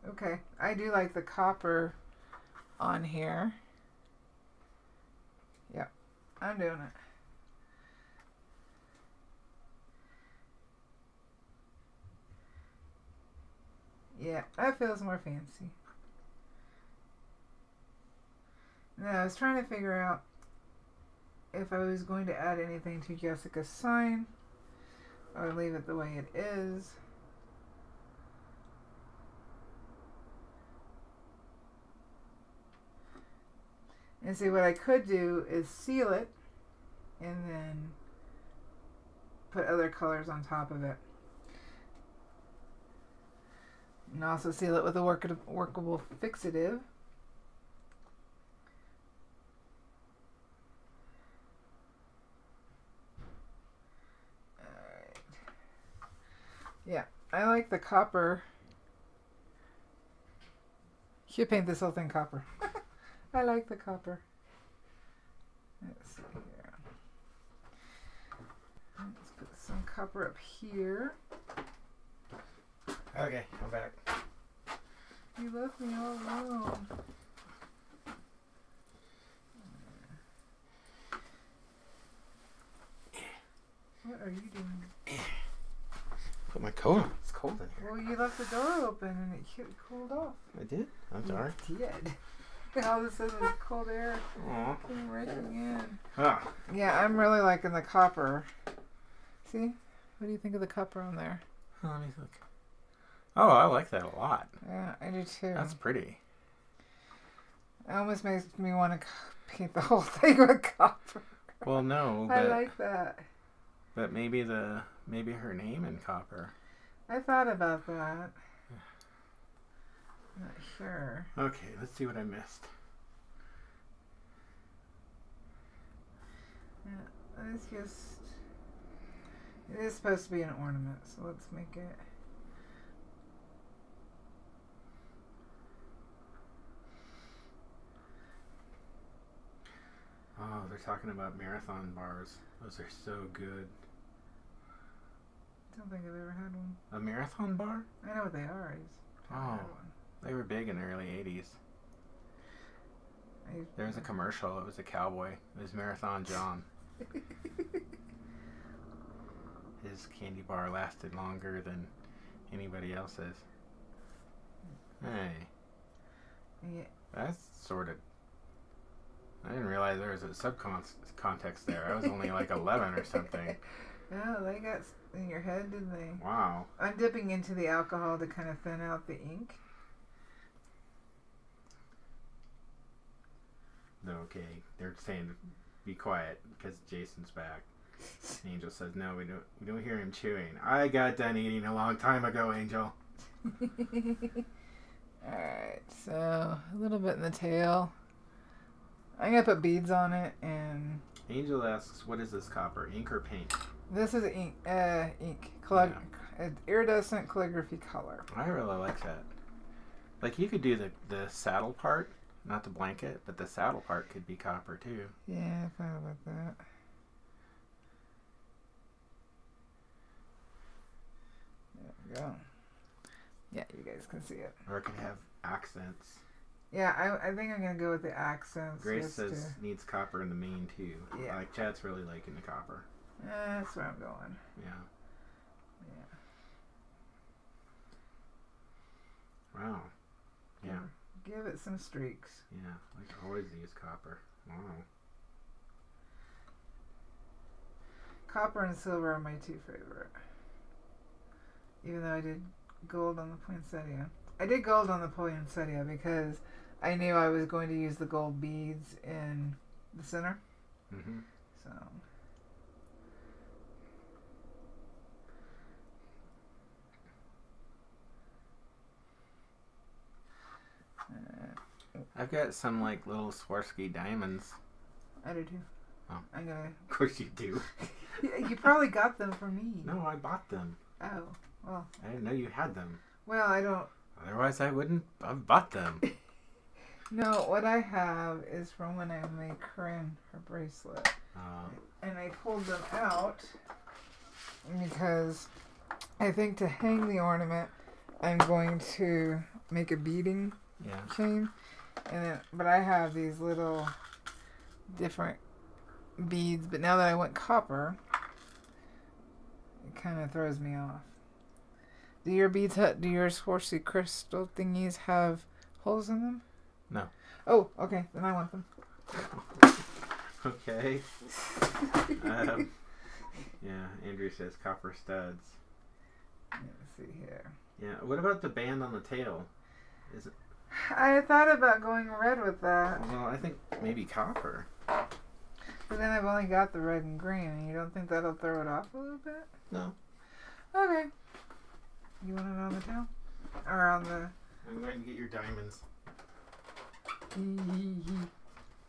Okay, I do like the copper on here. Yep, I'm doing it. Yeah, that feels more fancy. Now, I was trying to figure out if I was going to add anything to Jessica's sign or leave it the way it is. And see, what I could do is seal it and then put other colors on top of it. And also seal it with a workable fixative. Alright. Yeah, I like the copper. Should paint this whole thing copper. I like the copper. Let's see here. Let's put some copper up here. Okay, I'm back. You left me all alone. What are you doing? Put my coat on. It's cold in here. Well, you left the door open and it cooled off. I did? I'm sorry. You did. All of a sudden, the cold air came rushing in. Ah. Yeah, I'm really liking the copper. See? What do you think of the copper on there? Let me look. Oh, I like that a lot. Yeah, I do too. That's pretty. It almost makes me want to paint the whole thing with copper. Well, no, but I like that. But maybe her name in copper. I thought about that. Not sure. Okay, let's see what I missed. Yeah, it's just. It is supposed to be an ornament, so let's make it. Oh, they're talking about marathon bars. Those are so good. I don't think I've ever had one. A marathon bar? I know what they are. Oh, they were big in the early 80s. There was a commercial. It was a cowboy. It was Marathon John. his candy bar lasted longer than anybody else's. Hey. Yeah. That's sort of... I didn't realize there was a subcontext there. I was only like 11 or something. No, they got in your head, didn't they? Wow. I'm dipping into the alcohol to kind of thin out the ink. Okay, they're saying be quiet because Jason's back. Angel says no, we don't hear him chewing. I got done eating a long time ago, Angel. Alright, so a little bit in the tail. I'm gonna put beads on it, and Angel asks, what is this copper? Ink or paint? this is ink. Iridescent calligraphy color. I really like that. Like, you could do the saddle part, not the blanket, but the saddle part could be copper too. Yeah, I thought about that. There we go. Yeah, you guys can see it. Or it could have accents. Yeah, I think I'm going to go with the accents. Grace says needs copper in the main too. Yeah. Like, Chad's really liking the copper. That's where I'm going. Yeah. Yeah. Wow. Yeah. Give it some streaks. Yeah, like always use copper. Wow. Copper and silver are my two favorite. Even though I did gold on the poinsettia. I did gold on the poinsettia because I knew I was going to use the gold beads in the center. Mm-hmm. So. I've got some like little Swarovski diamonds. I do too. Oh. I'm gonna. Of course you do. You probably got them for me. No, I bought them. Oh, well. I didn't know you had them. Well, I don't. Otherwise, I wouldn't have bought them. No, what I have is from when I made Corinne her bracelet. And I pulled them out because I think to hang the ornament, I'm going to make a beading chain. And then, but I have these little different beads. But now that I went copper, it kind of throws me off. Do your beads, do your Swarovski crystal thingies have holes in them? No. Oh, okay. Then I want them. Okay. Yeah, Andrew says copper studs. Let's see here. Yeah. What about the band on the tail? Is it? I thought about going red with that. Well, I think maybe copper. But then I've only got the red and green, and you don't think that'll throw it off a little bit? No. Okay. You want it on the tail? Or on the... I'm going to get your diamonds.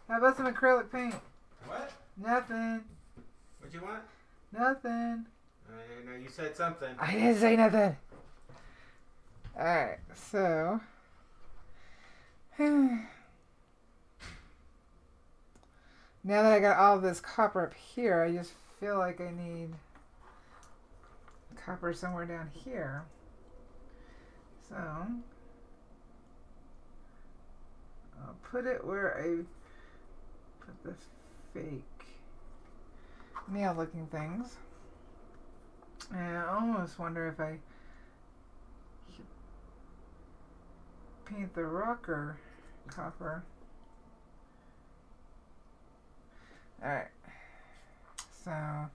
How about some acrylic paint? What? Nothing. What you want? Nothing. I know you said something. I didn't say nothing. Alright, so... now that I got all this copper up here, I just feel like I need copper somewhere down here. So I'll put it where I put the fake nail looking things. And I almost wonder if I should paint the rocker copper. Alright, so at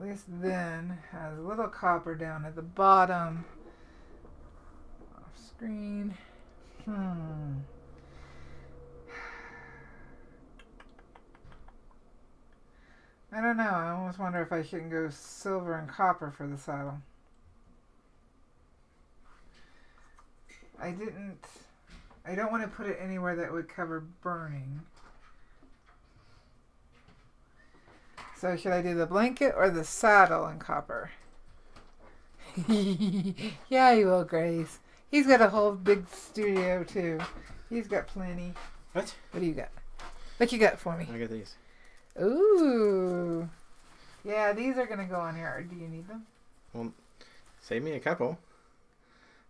least then has a little copper down at the bottom. Off screen. I don't know, I almost wonder if I shouldn't go silver and copper for the saddle. I don't want to put it anywhere that would cover burning. So should I do the blanket or the saddle in copper? Yeah, you will, Grace. He's got a whole big studio, too. He's got plenty. What? What do you got? What you got for me? I got these. Ooh. Yeah, these are going to go on here. Do you need them? Well, save me a couple.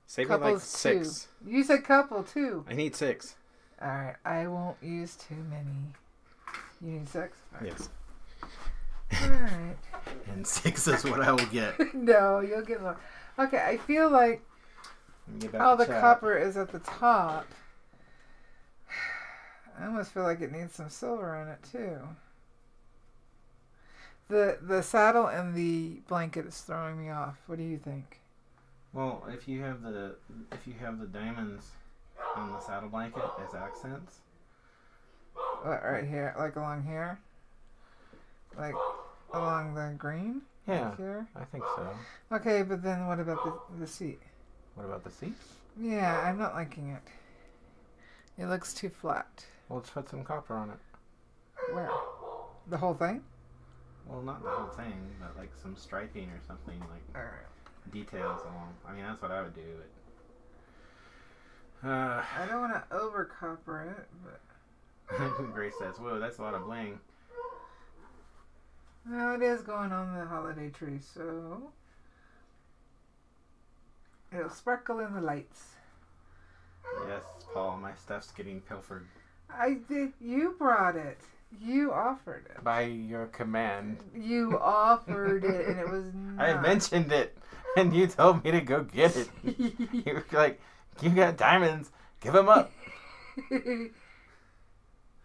Save Couples me like 6. Two. You said couple, too. I need 6. Alright, I won't use too many. You need 6? Yes. Alright. and 6 is what I will get. No, you'll get more. Okay, I feel like all the copper is at the top. I almost feel like it needs some silver in it too. The saddle and the blanket is throwing me off. What do you think? Well, if you have the diamonds on the saddle blanket as accents. What, right here, like along here, like along the green. Yeah, like here? I think so. Okay, but then what about the seat? What about the seat? Yeah, I'm not liking it. It looks too flat. Well, let's put some copper on it. Where? The whole thing? Well, not the whole thing, but like some striping or something, like details along. I mean, that's what I would do. I don't want to over copper it, but. Grace says, "Whoa, that's a lot of bling." No, it is going on the holiday tree, so it'll sparkle in the lights. Yes, Paul, my stuff's getting pilfered. I did. You brought it. You offered it. By your command. You offered it, and it was not. I mentioned it, and you told me to go get it. You were like, "You got diamonds. Give them up."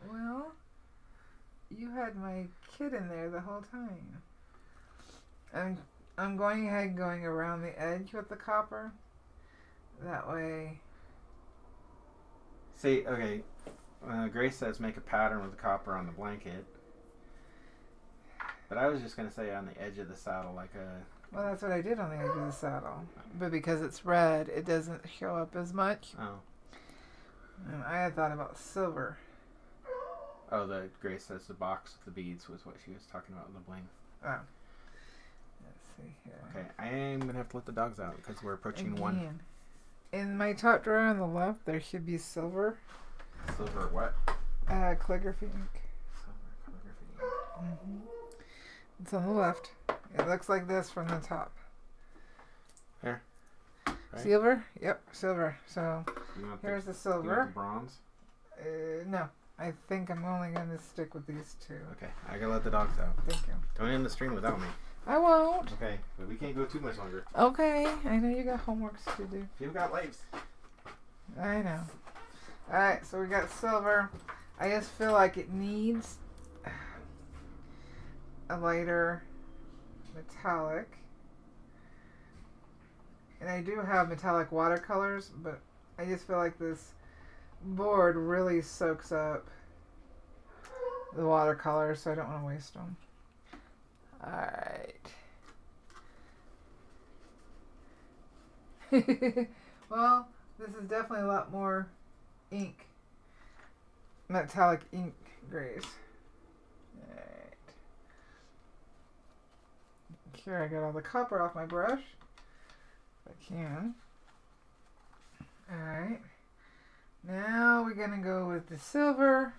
Well, you had my kid in there the whole time. I'm going ahead and going around the edge with the copper. That way. See, okay. Grace says make a pattern with the copper on the blanket. But I was just going to say on the edge of the saddle, like a... Well, that's what I did on the edge of the saddle. But because it's red, it doesn't show up as much. Oh. And I had thought about silver. Oh, the Grace says the box with the beads was what she was talking about with the bling. Oh. Let's see here. Okay, I am going to have to let the dogs out because we're approaching one. In my top drawer on the left, there should be silver. Silver what? Calligraphy ink. Silver calligraphy ink. Mm-hmm. It's on the left. It looks like this from the top. Here. Right? Silver? Yep, silver. So here's the silver. You want the bronze? No. I think I'm only going to stick with these two. Okay, I gotta let the dogs out. Thank you. Don't end the stream without me. I won't. Okay, but we can't go too much longer. Okay, I know you got homework to do. You've got lives. I know. Alright, so we got silver. I just feel like it needs a lighter metallic. And I do have metallic watercolors, but I just feel like this board really soaks up the watercolors, so I don't want to waste them. Alright. Well, this is definitely a lot more ink. Metallic ink, Grace. Alright. Here I got all the copper off my brush. If I can. Alright. Now we're going to go with the silver.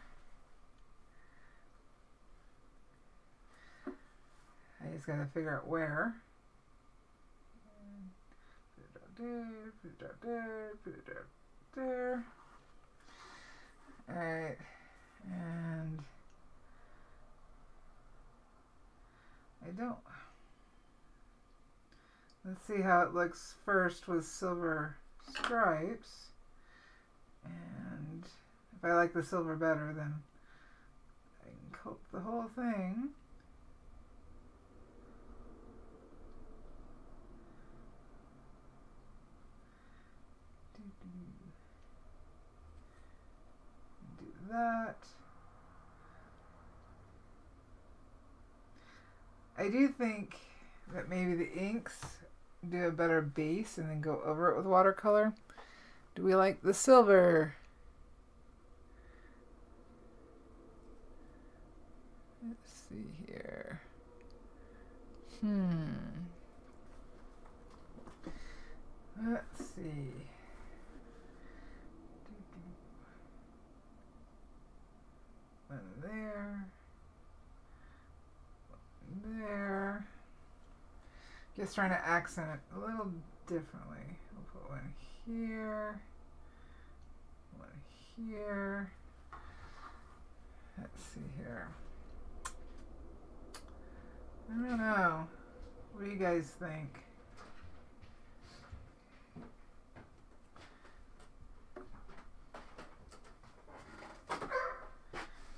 I just got to figure out where. Put it out there, put it out there, put it out there. Alright. And I don't. Let's see how it looks first with silver stripes. And if I like the silver better, then I can coat the whole thing. Do that. I do think that maybe the inks do a better base and then go over it with watercolor. Do we like the silver? Let's see here. Let's see. One there. One there. Just trying to accent it a little differently. We'll put one here. One here. Let's see here. I don't know. What do you guys think?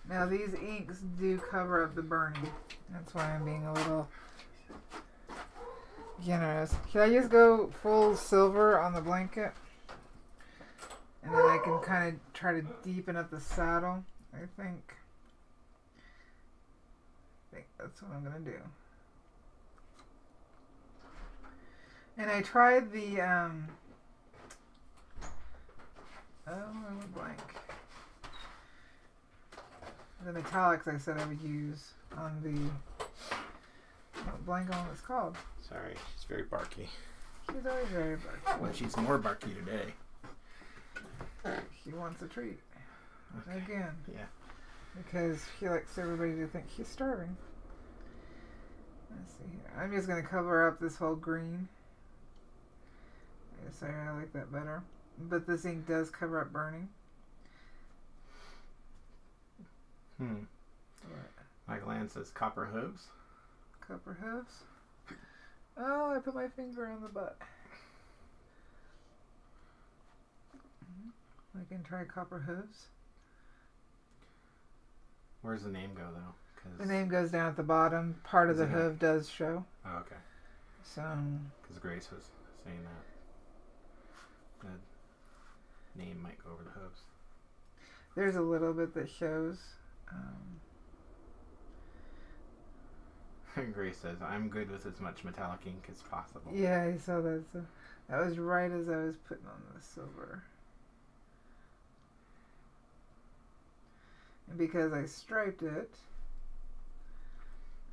Now these inks do cover up the burning. That's why I'm being a little generous. Should I just go full silver on the blanket? And then I can kind of try to deepen up the saddle, I think. I think that's what I'm going to do. And I tried the, oh, I went blank. The metallics I said I would use on the, blank on what it's called. Sorry, she's very barky. She's always very barky. Well, she's more barky today. She wants a treat. Okay. Again. Yeah. Because she likes everybody to think she's starving. Let's see here. I'm just going to cover up this whole green. Yes, I like that better. But this ink does cover up burning. What? Michael Ann says copper hooves. Copper hooves? Oh, I put my finger on the butt. I can try copper hooves. Where's the name go though? The name goes down at the bottom. Part of the hoof does show. Oh, okay. So. Because Grace was saying that the name might go over the hooves. There's a little bit that shows. Grace says, "I'm good with as much metallic ink as possible." Yeah, I saw that. So that was right as I was putting on the silver. And because I striped it,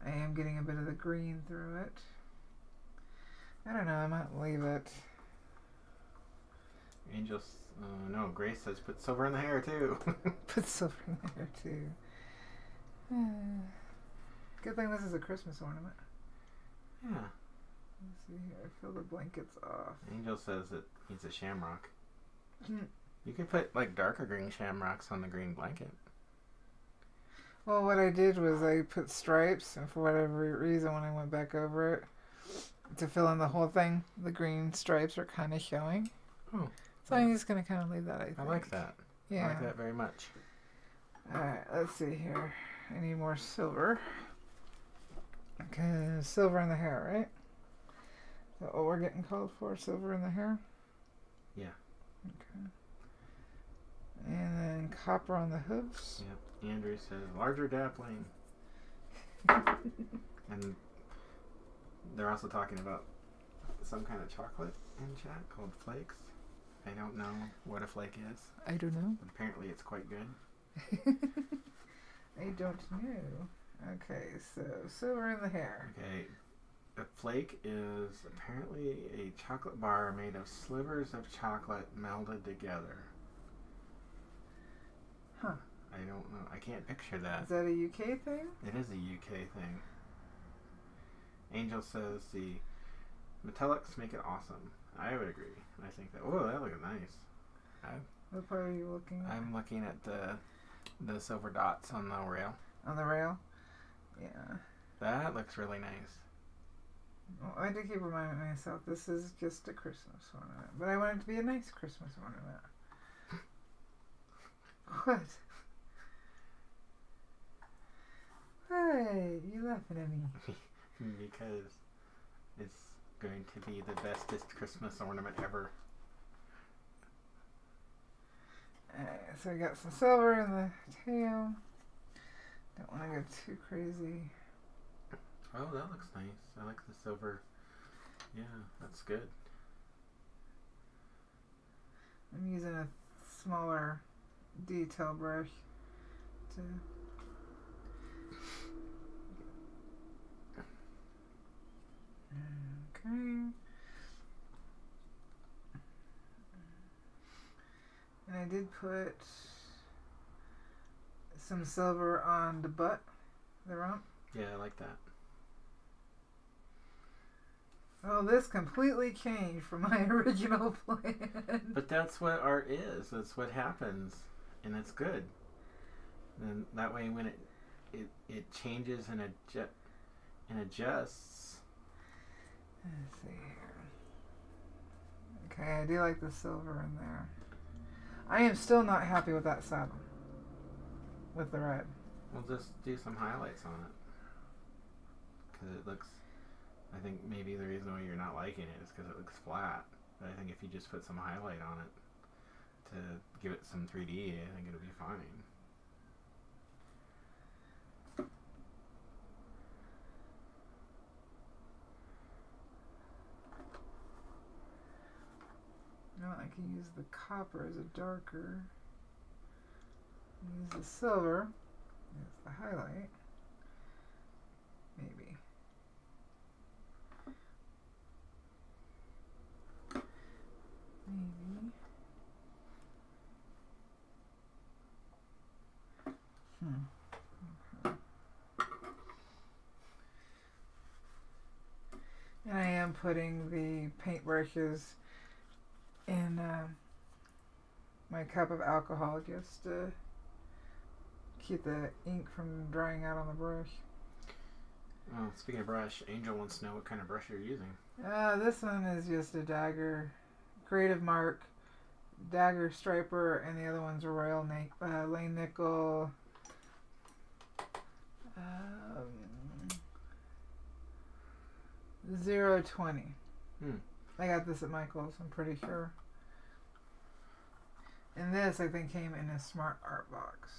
I am getting a bit of the green through it. I don't know, I might leave it. Angels, no, Grace says put silver in the hair too. Put silver in the hair too. Good thing this is a Christmas ornament. Yeah. Let's see here, I feel the blankets off. Angel says it needs a shamrock. You could put like darker green shamrocks on the green blanket. Well, what I did was I put stripes, and for whatever reason, when I went back over it to fill in the whole thing, the green stripes are kind of showing. Oh. So I'm just going to kind of leave that, I think. I like that. Yeah. I like that very much. Alright, let's see here. I need more silver. Okay, silver in the hair, right? Is that what we're getting called for? Silver in the hair? Yeah. Okay. And then copper on the hooves. Yep. Andrew says larger dappling. And they're also talking about some kind of chocolate in chat called flakes. I don't know what a flake is. I don't know. But apparently it's quite good. I don't know. Okay, so silver in the hair. Okay. A flake is apparently a chocolate bar made of slivers of chocolate melded together. Huh. I don't know. I can't picture that. Is that a UK thing? It is a UK thing. Angel says the metallics make it awesome. I would agree. I think that. Oh, that looks nice. What part are you looking at? I'm looking at the silver dots on the rail. On the rail? Yeah. That looks really nice. Well, I do keep reminding myself this is just a Christmas ornament, but I want it to be a nice Christmas ornament. What? Hey, you laughing at me? Because it's going to be the bestest Christmas ornament ever. Alright, so I got some silver in the tail. Don't want to go too crazy. Oh, that looks nice. I like the silver. Yeah, that's good. I'm using a smaller detail brush to okay. And I did put some silver on the butt, the rump. Yeah, I like that. Oh, this completely changed from my original plan. But that's what art is. That's what happens, and it's good. And that way, when it changes and and adjusts. Let's see here. Okay, I do like the silver in there. I am still not happy with that saddle. With the red. We'll just do some highlights on it. Because it looks... I think maybe the reason why you're not liking it is because it looks flat. But I think if you just put some highlight on it to give it some 3D, I think it'll be fine. No, I can use the copper as a darker. Use the silver as the highlight. Maybe. Maybe. Okay. And I am putting the paintbrushes in my cup of alcohol just to keep the ink from drying out on the brush. Oh, speaking of brush, Angel wants to know what kind of brush you're using. This one is just a Dagger Creative Mark Dagger Striper, and the other one's a Royal Lane Nickel 020. I got this at Michael's, I'm pretty sure. And this, I think, came in a Smart Art box.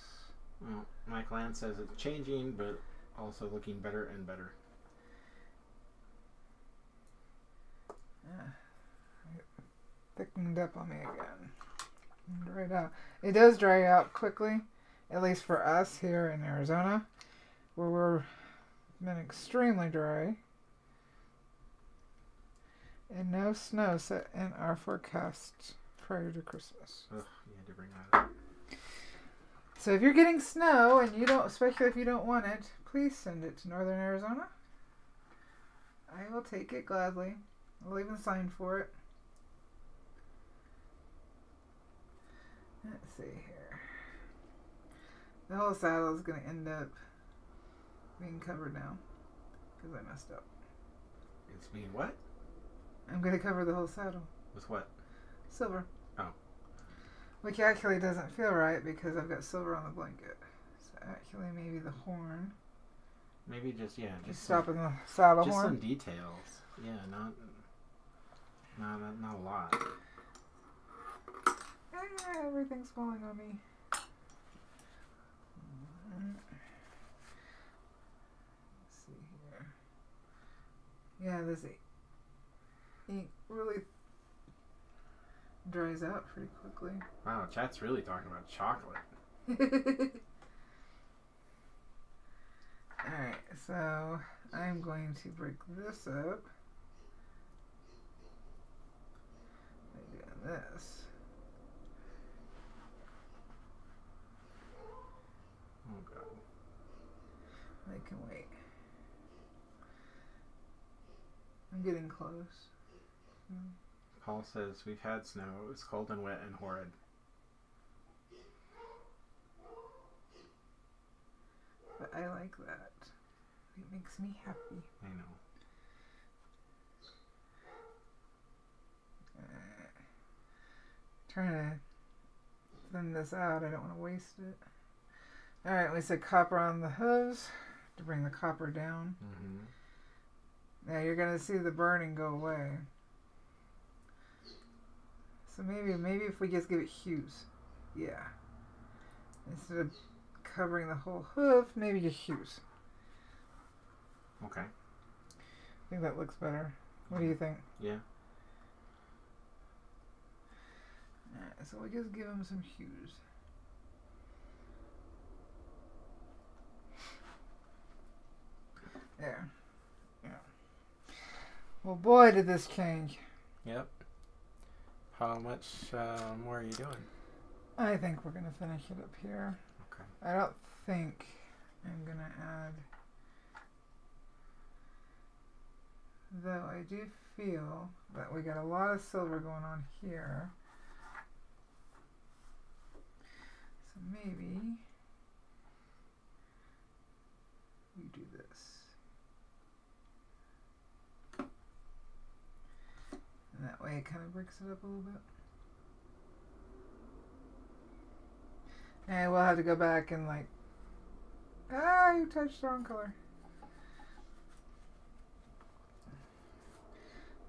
Well, Mike Lance says it's changing, but also looking better and better. Yeah. It thickened up on me again. Dried out. It does dry out quickly, at least for us here in Arizona, where we're been extremely dry. And no snow set in our forecast prior to Christmas. Ugh, you had to bring that up. So if you're getting snow and you don't, especially if you don't want it, please send it to Northern Arizona. I will take it gladly. I'll even sign for it. Let's see here. The whole saddle is going to end up being covered now because I messed up. It's being what? I'm going to cover the whole saddle. With what? Silver. Oh. Which actually doesn't feel right because I've got silver on the blanket. So actually maybe the horn. Maybe just, yeah. Just stopping the saddle just horn. Just some details. Yeah, not a lot. Everything's falling on me. Let's see here. Yeah, this ink really dries out pretty quickly. Wow, chat's really talking about chocolate. Alright, so I'm going to break this up by doing this. Oh god. I can wait. I'm getting close. Paul says, we've had snow. It was cold and wet and horrid. But I like that. It makes me happy. I know. Trying to thin this out. I don't want to waste it. Alright, we said copper on the hose to bring the copper down. Mm-hmm. Now you're going to see the burning go away. So maybe if we just give it hues. Yeah. Instead of covering the whole hoof, maybe just hues. Okay. I think that looks better. What do you think? Yeah. Alright, so we'll just give them some hues. There. Yeah. Well, boy, did this change. Yep. How much more are you doing? I think we're going to finish it up here. Okay. I don't think I'm going to add... Though I do feel that we got a lot of silver going on here. So maybe we do this. that way it kind of breaks it up a little bit. And I will have to go back and like, you touched the wrong color.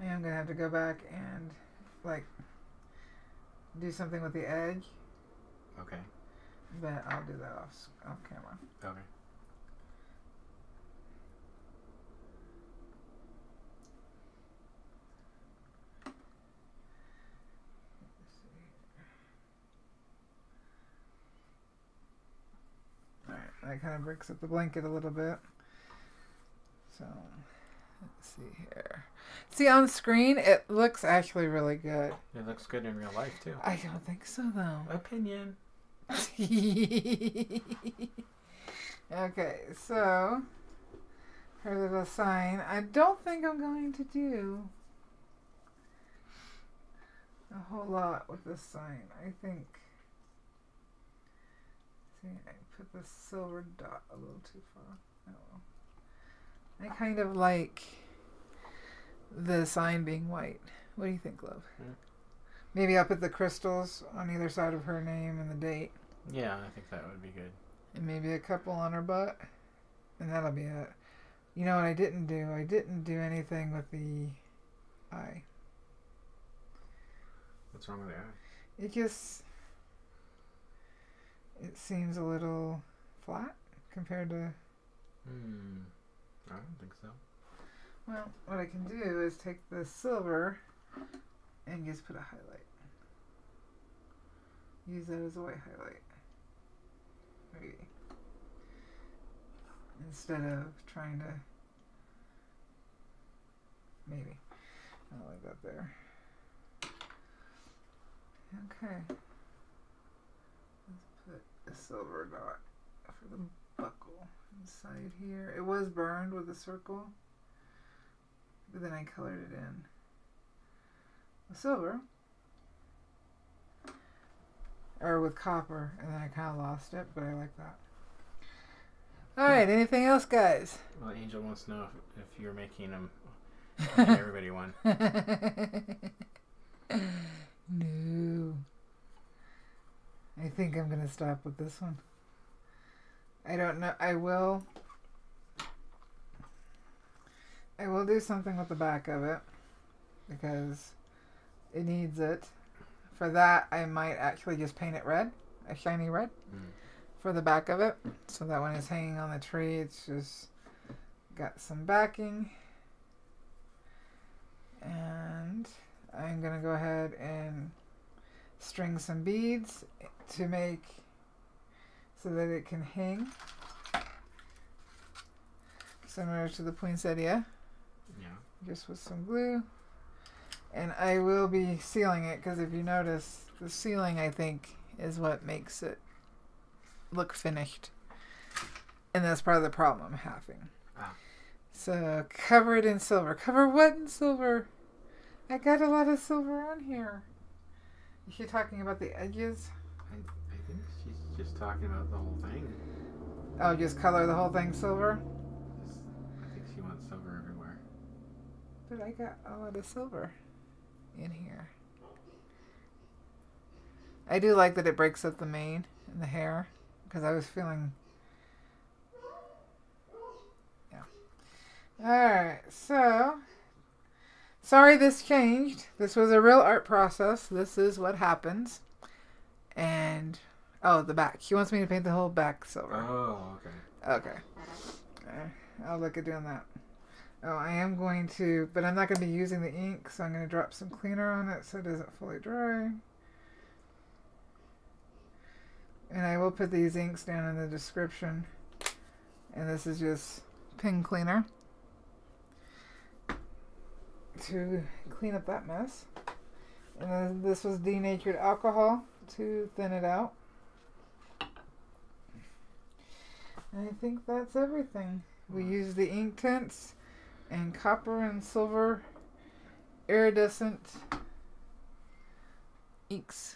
I am going to have to go back and like do something with the edge. Okay. But I'll do that off camera. Okay. Alright, that kind of breaks up the blanket a little bit. So, let's see here. See, on screen, it looks actually really good. It looks good in real life, too. I don't think so, though. Opinion. Okay, so her little sign. I don't think I'm going to do a whole lot with this sign. I think, see, I put the silver dot a little too far. Oh, I kind of like the sign being white. What do you think, love? Hmm. Maybe I'll put the crystals on either side of her name and the date. Yeah, I think that would be good. And maybe a couple on her butt. And that'll be it. You know what I didn't do? I didn't do anything with the eye. What's wrong with the eye? It just... It seems a little flat compared to... I don't think so. Well, what I can do is take the silver and just put a highlight. Use that as a white highlight. Maybe. Instead of trying to... Maybe. I'll leave that there. Okay. Let's put a silver dot for the buckle inside here. It was burned with a circle, but then I colored it in with silver. Or with copper, and then I kind of lost it, but I like that. Alright, anything else, guys? Well, Angel wants to know if you're making them everybody one. No. I think I'm going to stop with this one. I don't know. I will do something with the back of it because it needs it. For that, I might actually just paint it red, a shiny red, for the back of it. So that when it's hanging on the tree, it's just got some backing. And I'm going to go ahead and string some beads to make so that it can hang. Similar to the poinsettia. Yeah. Just with some glue. And I will be sealing it because if you notice, the sealing, I think, is what makes it look finished. And that's part of the problem I'm having. Ah. So cover it in silver. Cover what in silver? I got a lot of silver on here. Is she talking about the edges? I think she's just talking about the whole thing. Oh, just color the whole thing silver? I think she wants silver everywhere. But I got a lot of silver in here. I do like that it breaks up the mane and the hair because I was feeling... Yeah. Alright, so... Sorry this changed. This was a real art process. This is what happens. And... Oh, the back. She wants me to paint the whole back silver. Oh, okay. Okay. I'll look at doing that. Oh, I am going to, but I'm not going to be using the ink, so I'm going to drop some cleaner on it so it doesn't fully dry. And I will put these inks down in the description. And this is just pen cleaner to clean up that mess. And then this was denatured alcohol to thin it out. And I think that's everything. We use the Inktense and copper and silver iridescent inks.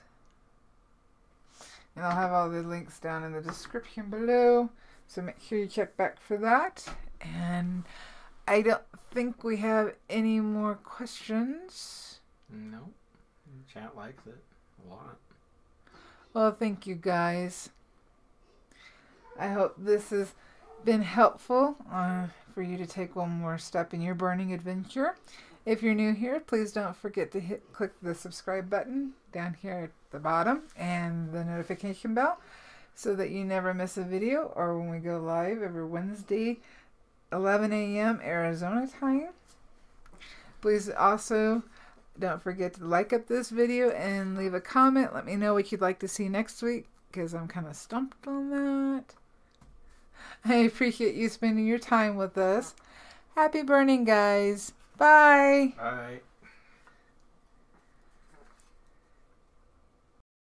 And I'll have all the links down in the description below. So make sure you check back for that. And I don't think we have any more questions. No. Chat likes it a lot. Well, thank you guys. I hope this has been helpful for you to take one more step in your burning adventure. If you're new here, please don't forget to click the subscribe button down here at the bottom and the notification bell so that you never miss a video or when we go live every Wednesday, 11 a.m. Arizona time. Please also don't forget to like up this video and leave a comment. Let me know what you'd like to see next week because I'm kind of stumped on that. I appreciate you spending your time with us. Happy burning, guys. Bye. Bye.